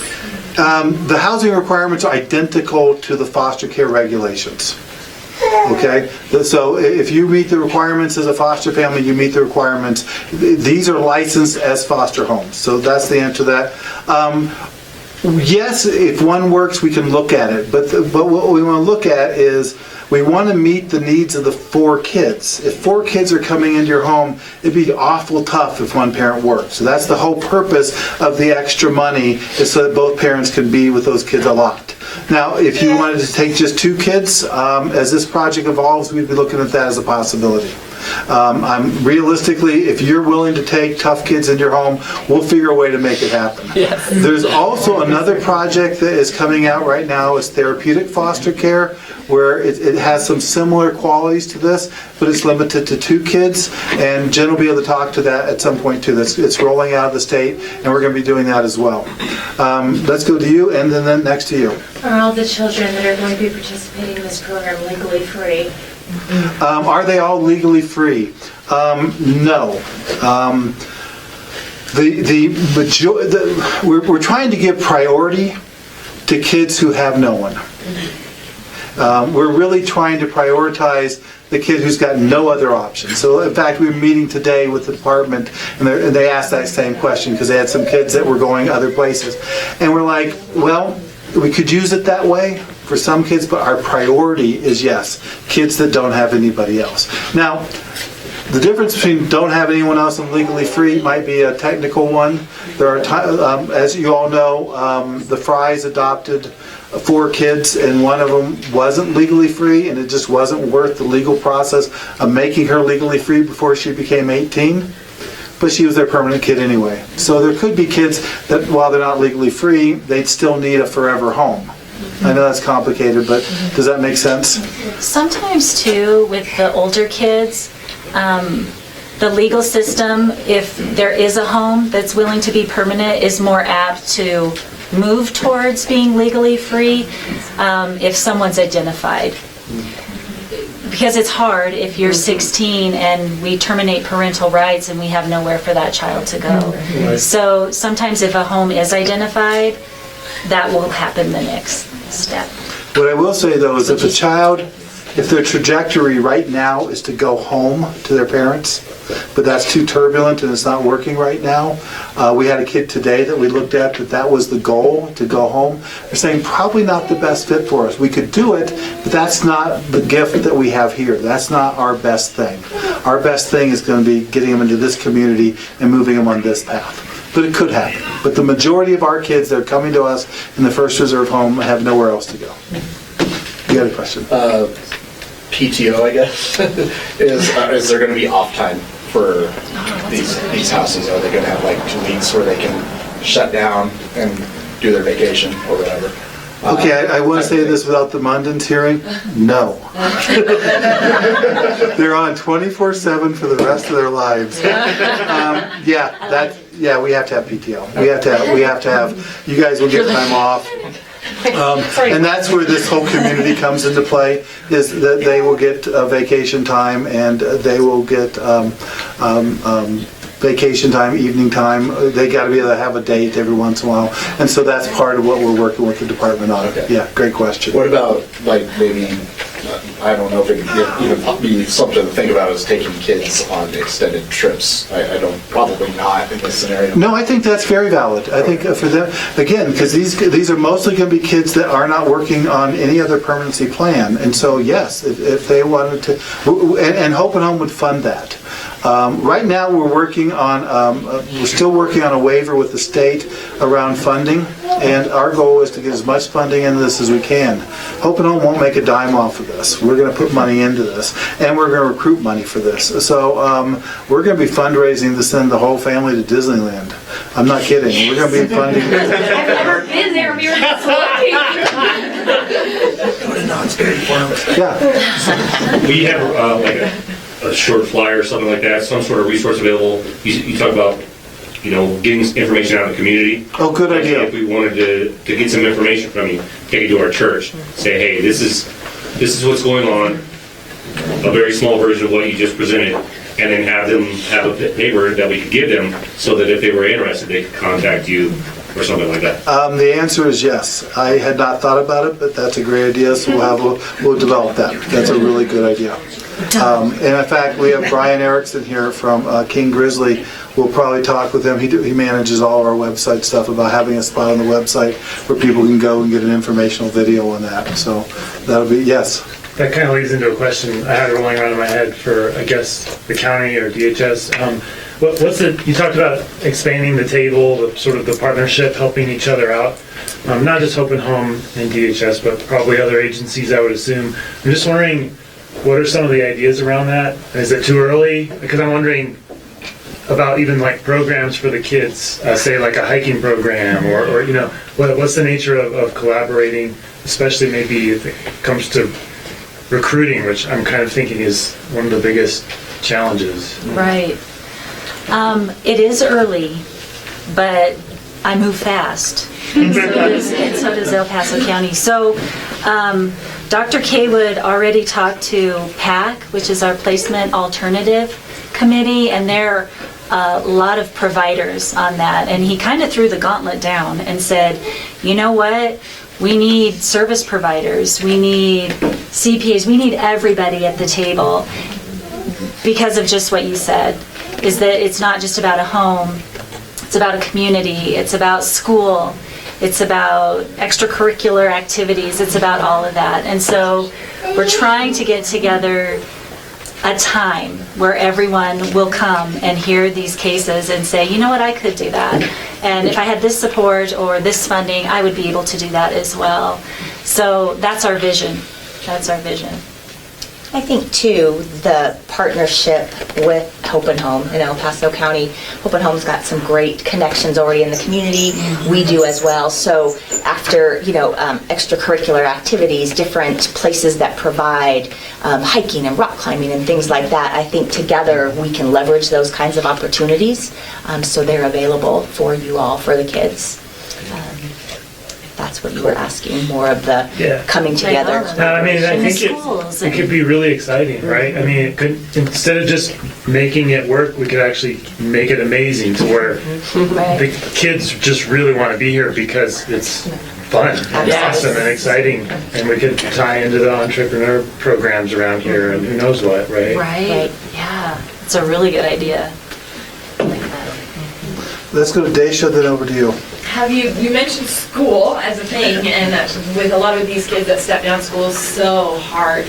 The housing requirements are identical to the foster care regulations. Okay, so if you meet the requirements as a foster family, you meet the requirements. These are licensed as foster homes, so that's the answer to that. Yes, if one works, we can look at it, but what we want to look at is we want to meet the needs of the 4 kids. If 4 kids are coming into your home, it'd be awful tough if one parent worked. So that's the whole purpose of the extra money, is so that both parents can be with those kids a lot. Now, if you wanted to take just 2 kids, as this project evolves, we'd be looking at that as a possibility. Realistically, if you're willing to take tough kids in your home, we'll figure a way to make it happen. Yes. There's also another project that is coming out right now, is therapeutic foster care, where it has some similar qualities to this, but it's limited to 2 kids, and Jen will be able to talk to that at some point too. It's rolling out of the state, and we're going to be doing that as well. Let's go to you, and then next to you. Are all the children that are going to be participating in this program legally free? Are they all legally free? No. We're trying to give priority to kids who have no one. We're really trying to prioritize the kid who's got no other option. So in fact, we were meeting today with the department, and they asked that same question because they had some kids that were going other places. And we're like, well, we could use it that way for some kids, but our priority is, yes, kids that don't have anybody else. Now, the difference between don't have anyone else and legally free might be a technical one. There are, as you all know, the Frys adopted 4 kids, and one of them wasn't legally free, and it just wasn't worth the legal process of making her legally free before she became 18. But she was their permanent kid anyway. So there could be kids that, while they're not legally free, they'd still need a forever home. I know that's complicated, but does that make sense? Sometimes too, with the older kids, the legal system, if there is a home that's willing to be permanent, is more apt to move towards being legally free if someone's identified. Because it's hard if you're 16 and we terminate parental rights and we have nowhere for that child to go. So sometimes if a home is identified, that will happen the next step. What I will say though is if a child, if their trajectory right now is to go home to their parents, but that's too turbulent and it's not working right now. We had a kid today that we looked at that was the goal, to go home. They're saying probably not the best fit for us. We could do it, but that's not the gift that we have here. That's not our best thing. Our best thing is going to be getting them into this community and moving them on this path. But it could happen. But the majority of our kids that are coming to us in the First Reserve home have nowhere else to go. You got a question? PTO, I guess, is there going to be off time for these houses? Are they going to have like 2 weeks where they can shut down and do their vacation or whatever? Okay, I want to say this without the Mundans hearing. No. They're on 24/7 for the rest of their lives. We have to have PTO. We have to have. You guys will get time off. And that's where this whole community comes into play, is that they will get vacation time, and they will get vacation time, evening time. They got to be able to have a date every once in a while, and so that's part of what we're working with the department on. Okay. Yeah, great question. What about like maybe, I don't know if it could even be something to think about, is taking kids on extended trips. I don't, probably not in this scenario. No, I think that's very valid. I think for them, again, because these are mostly going to be kids that are not working on any other permanency plan, and so yes, if they wanted to, and Hope and Home would fund that. Right now, we're still working on a waiver with the state around funding, and our goal is to get as much funding into this as we can. Hope and Home won't make a dime off of this. We're going to put money into this, and we're going to recruit money for this. So we're going to be fundraising to send the whole family to Disneyland. I'm not kidding. We're going to be funding. I've never been there. We were just looking. Yeah. We have like a short flyer or something like that, some sort of resource available. You talk about, getting information out of the community. Oh, good idea. If we wanted to get some information from you, take it to our church, say, hey, this is what's going on, a very small version of what you just presented, and then have them have a paper that we could give them so that if they were interested, they could contact you or something like that. The answer is yes. I had not thought about it, but that's a great idea, so we'll develop that. That's a really good idea. And in fact, we have Brian Erickson here from King Grizzly. We'll probably talk with him. He manages all of our website stuff, about having a spot on the website where people can go and get an informational video on that. So that'll be, yes. that kind of leads into a question I had rolling around in my head for, I guess, the county or DHS. You talked about expanding the table, the sort of the partnership, helping each other out. Not just Hope and Home and DHS, but probably other agencies, I would assume. I'm just wondering, what are some of the ideas around that? Is it too early? Because I'm wondering about even like programs for the kids, say like a hiking program, or you know, what's the nature of collaborating, especially maybe if it comes to recruiting, which I'm kind of thinking is one of the biggest challenges. Right. It is early, but I move fast. And so does El Paso County. So Dr. Kaywood already talked to PAC, which is our Placement Alternative Committee, and they're a lot of providers on that. And he kind of threw the gauntlet down and said, you know what? We need service providers. We need CPAs. We need everybody at the table because of just what you said, is that it's not just about a home. It's about a community. It's about school. It's about extracurricular activities. It's about all of that. And so we're trying to get together a time where everyone will come and hear these cases and say, you know what, I could do that. And if I had this support or this funding, I would be able to do that as well. So that's our vision. That's our vision. I think, too, the partnership with Hope and Home in El Paso County. Hope and Home's got some great connections already in the community. We do as well. So after, extracurricular activities, different places that provide hiking and rock climbing and things like that, I think together we can leverage those kinds of opportunities so they're available for you all, for the kids. That's what you were asking, more of the coming together. I mean, I think it could be really exciting, right? I mean, it could, instead of just making it work, we could actually make it amazing to where the kids just really want to be here because it's fun and awesome and exciting, and we could tie into the entrepreneur programs around here and who knows what, right? Right. Yeah, it's a really good idea. Let's go to Daisha, then over to you. You mentioned school as a thing, and with a lot of these kids that step down, school is so hard.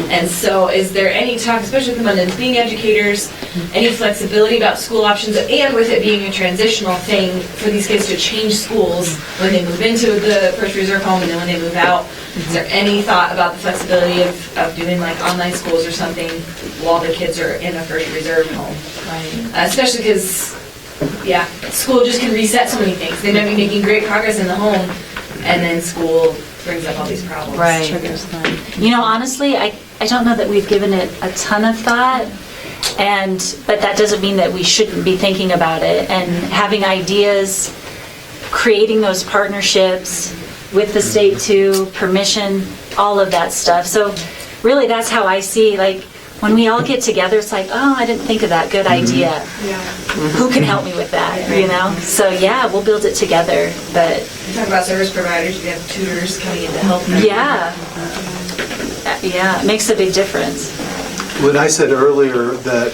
And so is there any talk, especially with them being educators, any flexibility about school options, and with it being a transitional thing for these kids to change schools when they move into the first reserve home and then when they move out? Is there any thought about the flexibility of doing like online schools or something while the kids are in a first reserve home? Right. Especially because school just can reset so many things. They might be making great progress in the home, and then school brings up all these problems. Right. Triggers them. Honestly, I don't know that we've given it a ton of thought, but that doesn't mean that we shouldn't be thinking about it and having ideas, creating those partnerships with the state too, permission, all of that stuff. So really that's how I see, when we all get together, it's like, oh, I didn't think of that. Good idea. Who can help me with that, So, we'll build it together. But you talk about service providers, you have tutors coming in to help them. It makes a big difference. When I said earlier that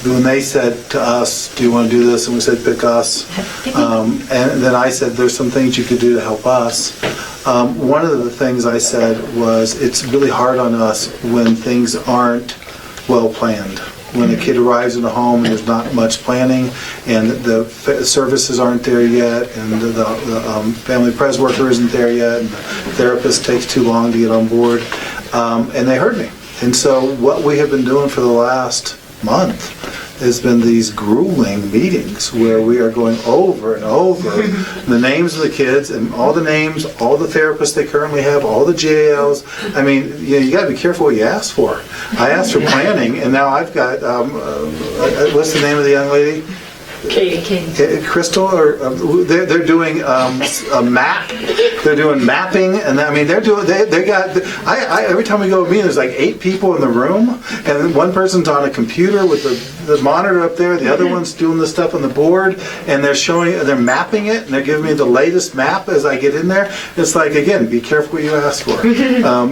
when they said to us, do you want to do this? And we said, pick us. And then I said, there's some things you could do to help us. One of the things I said was, it's really hard on us when things aren't well planned. When a kid arrives in a home and there's not much planning, and the services aren't there yet, and the family pres worker isn't there yet, and the therapist takes too long to get on board, and they heard me. And so what we have been doing for the last month has been these grueling meetings where we are going over and over the names of the kids and all the names, all the therapists they currently have, all the GALs. I mean, you got to be careful what you ask for. I asked for planning, and now I've got, what's the name of the young lady? Katie. Crystal, or they're doing a map. They're doing mapping, and I mean they got. Every time we go to a meeting, there's like 8 people in the room, and one person's on a computer with the monitor up there. The other one's doing the stuff on the board, and they're mapping it, and they're giving me the latest map as I get in there. It's like, again, be careful what you ask for,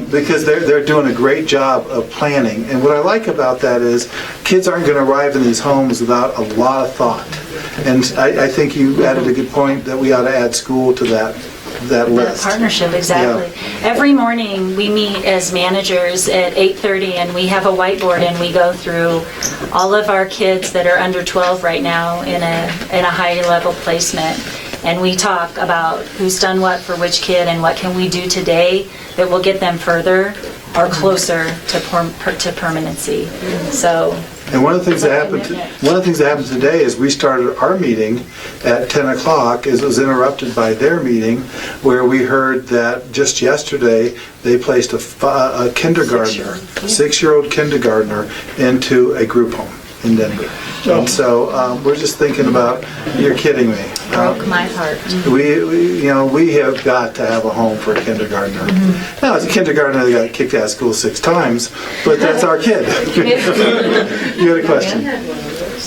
because they're doing a great job of planning. And what I like about that is kids aren't going to arrive in these homes without a lot of thought. And I think you added a good point that we ought to add school to that that list. Partnership, exactly. Every morning, we meet as managers at 8:30, and we have a whiteboard, and we go through all of our kids that are under 12 right now in a high-level placement. And we talk about who's done what for which kid and what can we do today that will get them further or closer to permanency. So. And one of the things that happened today is we started our meeting at 10 o'clock. It was interrupted by their meeting, where we heard that just yesterday they placed a kindergartner, 6-year-old kindergartner, into a group home in Denver. And so we're just thinking about, you're kidding me. Broke my heart. We have got to have a home for a kindergartner. Now, as a kindergartner, they got kicked out of school 6 times, but that's our kid. You had a question?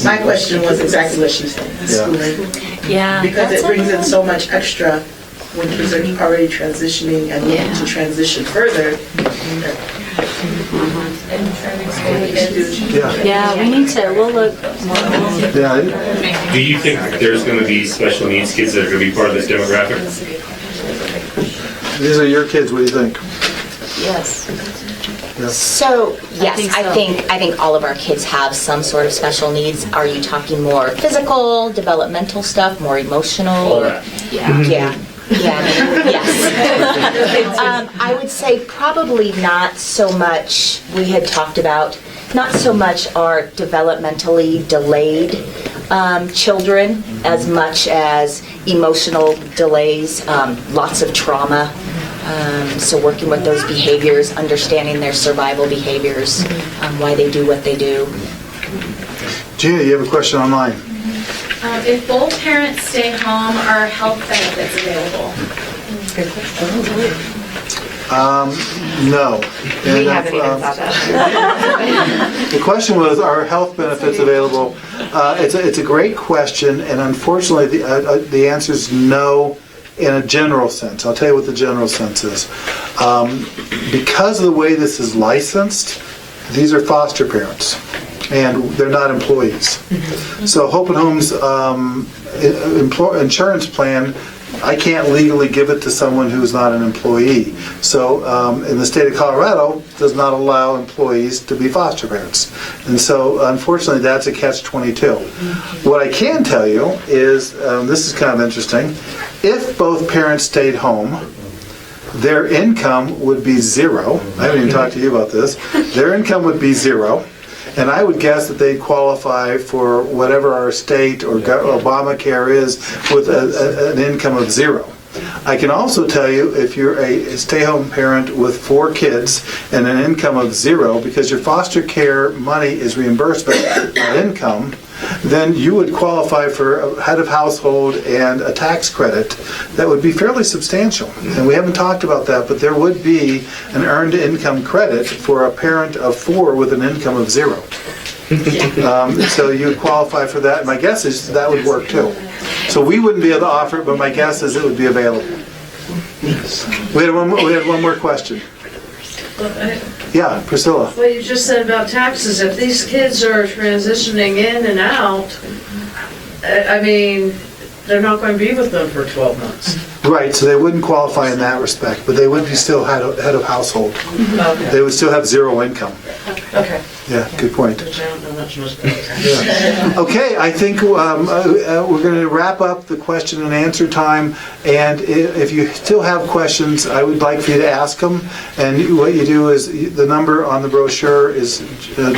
My question was exactly what she said. Schooling. Yeah. Because it brings in so much extra when kids are already transitioning and looking to transition further. Yeah, we need to. We'll look more. Yeah. Do you think there's going to be special needs kids that are going to be part of this demographic? These are your kids. What do you think? Yes. So, yes, I think I think all of our kids have some sort of special needs. Are you talking more physical, developmental stuff, more emotional? All that. Yeah. Yes. I would say probably not so much, we had talked about, not so much our developmentally delayed children as much as emotional delays, lots of trauma. So working with those behaviors, understanding their survival behaviors, why they do what they do. Gina, you have a question online. If both parents stay home, are health benefits available? No. We haven't even thought that. The question was, are health benefits available? It's a great question, and unfortunately, the answer is no in a general sense. I'll tell you what the general sense is. Because of the way this is licensed, these are foster parents, and they're not employees. So Hope and Home's insurance plan, I can't legally give it to someone who's not an employee. So in the state of Colorado, does not allow employees to be foster parents. And so unfortunately, that's a catch-22. What I can tell you is, this is kind of interesting, if both parents stayed home, their income would be zero. I haven't even talked to you about this. Their income would be zero. And I would guess that they'd qualify for whatever our state or Obamacare is with an income of zero. I can also tell you, if you're a stay-home parent with 4 kids and an income of zero, because your foster care money is reimbursement on income, then you would qualify for a head of household and a tax credit that would be fairly substantial. And we haven't talked about that, but there would be an earned income credit for a parent of 4 with an income of zero. So you would qualify for that. My guess is that would work too. So we wouldn't be able to offer it, but my guess is it would be available. We had one more question. Yeah, Priscilla. What you just said about taxes, if these kids are transitioning in and out, I mean, they're not going to be with them for 12 months. Right, so they wouldn't qualify in that respect, but they would be still head of household. Okay. They would still have zero income. Okay. Yeah, good point. Yeah. Okay, I think we're going to wrap up the question and answer time, and if you still have questions, I would like for you to ask them. And what you do is, the number on the brochure is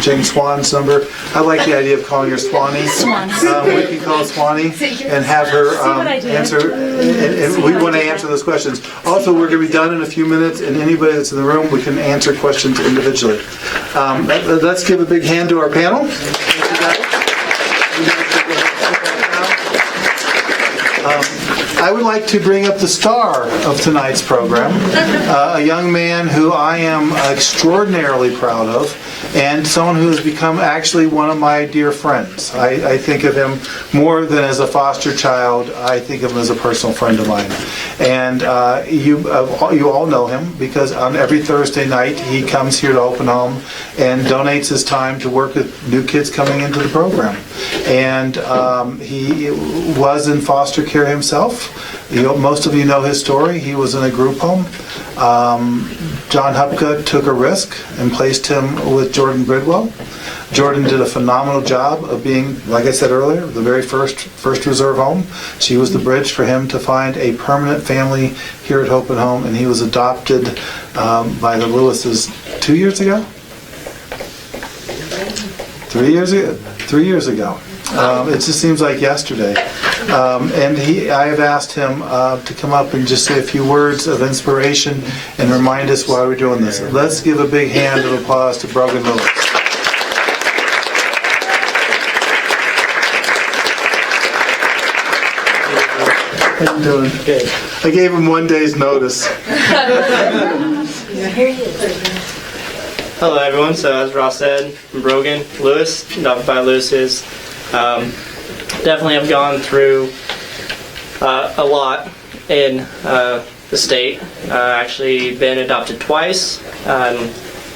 Jane Swan's number. I like the idea of calling her Swanee. We can call Swanee and have her answer, and we want to answer those questions. Also, we're going to be done in a few minutes, and anybody that's in the room, we can answer questions individually. Let's give a big hand to our panel. I would like to bring up the star of tonight's program, a young man who I am extraordinarily proud of. and someone who has become actually one of my dear friends. I think of him more than as a foster child. I think of him as a personal friend of mine. And you all know him because on every Thursday night he comes here to Open Home and donates his time to work with new kids coming into the program. And he was in foster care himself. Most of you know his story. He was in a group home. John Hupka took a risk and placed him with Jordan Bridwell. Jordan did a phenomenal job of being, like I said earlier, the very first reserve home. She was the bridge for him to find a permanent family here at Hope and Home, and he was adopted by the Lewises 2 years ago? 3 years ago? 3 years ago. It just seems like yesterday. And I have asked him to come up and just say a few words of inspiration and remind us why we're doing this. Let's give a big hand of applause to Brogan Lewis. How you doing? Good. I gave him 1 day's notice. Hello everyone, so as Ross said, I'm Brogan Lewis, adopted by Lewis's. Definitely have gone through a lot in the state. Actually been adopted twice,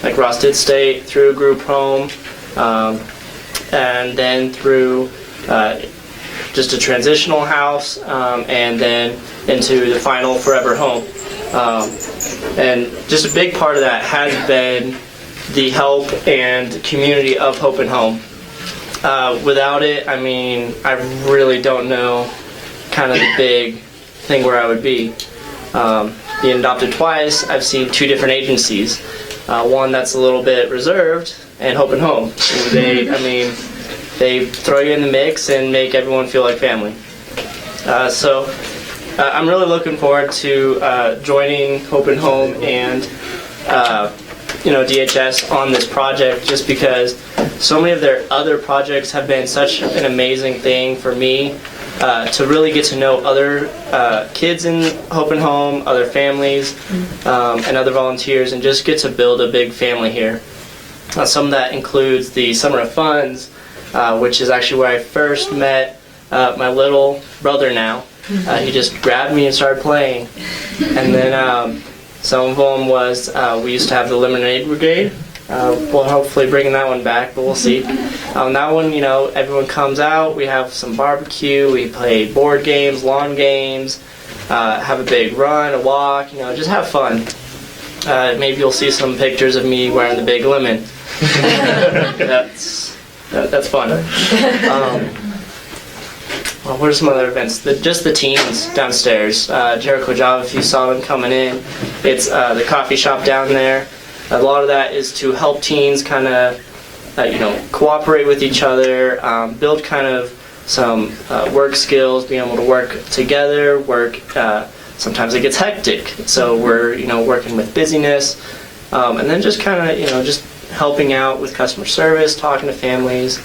like Ross did state, through a group home, and then through just a transitional house, and then into the final forever home. And just a big part of that has been the help and community of Hope and Home. Without it, I mean, I really don't know kind of the big thing where I would be. Being adopted twice, I've seen two different agencies. One that's a little bit reserved, and Hope and Home. They throw you in the mix and make everyone feel like family. So I'm really looking forward to joining Hope and Home and DHS on this project, just because so many of their other projects have been such an amazing thing for me to really get to know other kids in Hope and Home, other families, and other volunteers, and just get to build a big family here. Some of that includes the Summer of Funds, which is actually where I first met my little brother now. He just grabbed me and started playing. And then some of them was, we used to have the Lemonade Brigade. We'll hopefully bring that one back, but we'll see. That one, everyone comes out, we have some barbecue, we play board games, lawn games, have a big run, a walk, just have fun. Maybe you'll see some pictures of me wearing the big lemon. That's fun. What are some other events? Just the teens downstairs. Jericho Java, if you saw them coming in. It's the coffee shop down there. A lot of that is to help teens kind of, cooperate with each other, build kind of some work skills, being able to work together, sometimes it gets hectic. So we're, working with busyness, and then just kind of, just helping out with customer service, talking to families.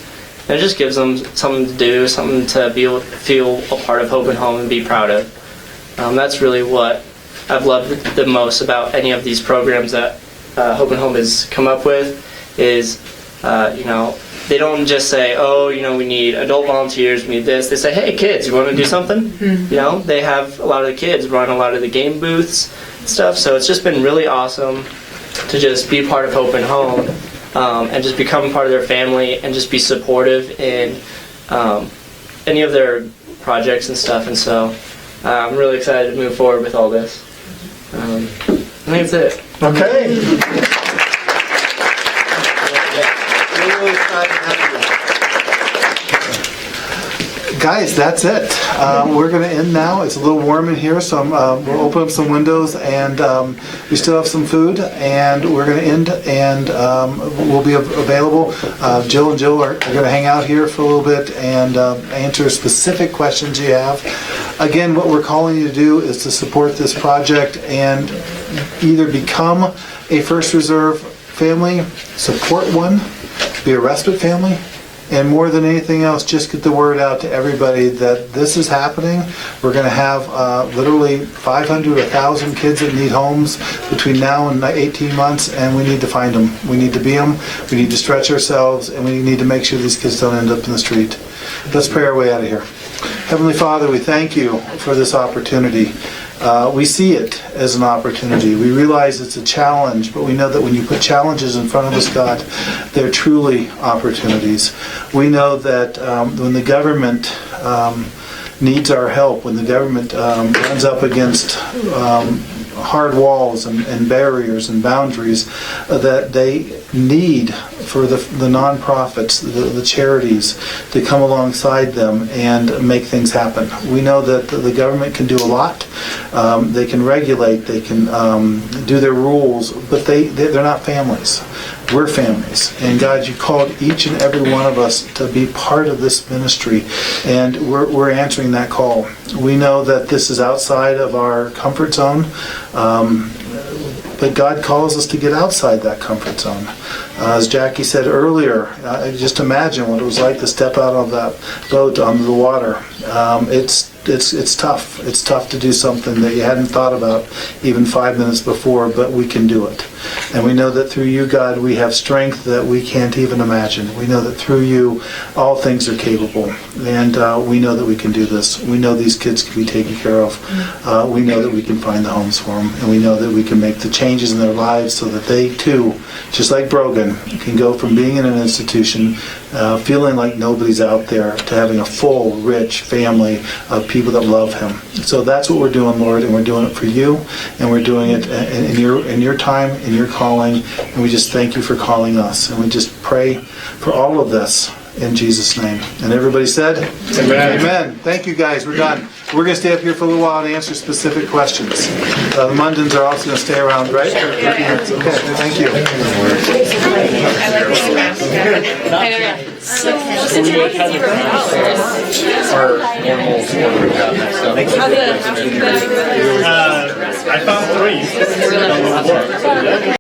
And it just gives them something to do, something to be able to feel a part of Hope and Home and be proud of. That's really what I've loved the most about any of these programs that Hope and Home has come up with is, they don't just say, oh, we need adult volunteers, we need this. They say, hey, kids, you want to do something? They have a lot of the kids run a lot of the game booths and stuff. So it's just been really awesome to just be part of Hope and Home. And just become part of their family and just be supportive in any of their projects and stuff. And so I'm really excited to move forward with all this. I think that's it. Okay. Really excited to have you. Guys, that's it. We're going to end now. It's a little warm in here, so we'll open up some windows, and we still have some food, and we're going to end, and we'll be available. Jill and Jill are going to hang out here for a little bit and answer specific questions you have. Again, what we're calling you to do is to support this project and either become a First Reserve family, support one, be a respite family, And more than anything else, just get the word out to everybody that this is happening. We're going to have literally 500, 1,000 kids that need homes between now and 18 months, and we need to find them. We need to be them. We need to stretch ourselves, and we need to make sure these kids don't end up in the street. Let's pray our way out of here. Heavenly Father, we thank you for this opportunity. We see it as an opportunity. We realize it's a challenge, but we know that when you put challenges in front of us, God, they're truly opportunities. We know that when the government needs our help, when the government runs up against hard walls and barriers and boundaries, that they need for the nonprofits, the charities, to come alongside them and make things happen. We know that the government can do a lot. They can regulate, they can do their rules, but they're not families. We're families. And God, you called each and every one of us to be part of this ministry, and we're answering that call. We know that this is outside of our comfort zone, but God calls us to get outside that comfort zone. As Jackie said earlier, just imagine what it was like to step out of that boat onto the water. It's tough. It's tough to do something that you hadn't thought about even 5 minutes before, but we can do it. And we know that through you, God, we have strength that we can't even imagine. We know that through you, all things are capable. And we know that we can do this. We know these kids can be taken care of. We know that we can find the homes for them. And we know that we can make the changes in their lives so that they, too, just like Brogan, can go from being in an institution, feeling like nobody's out there, to having a full, rich family of people that love him. So that's what we're doing, Lord, and we're doing it for you, and we're doing it in your time, in your calling, and we just thank you for calling us. And we just pray for all of this in Jesus' name. And everybody said? Amen. Amen. Thank you, guys. We're done. We're going to stay up here for a little while and answer specific questions. The Mundans are also going to stay around, right? Okay, thank you. So, since you're making $0, I found 3.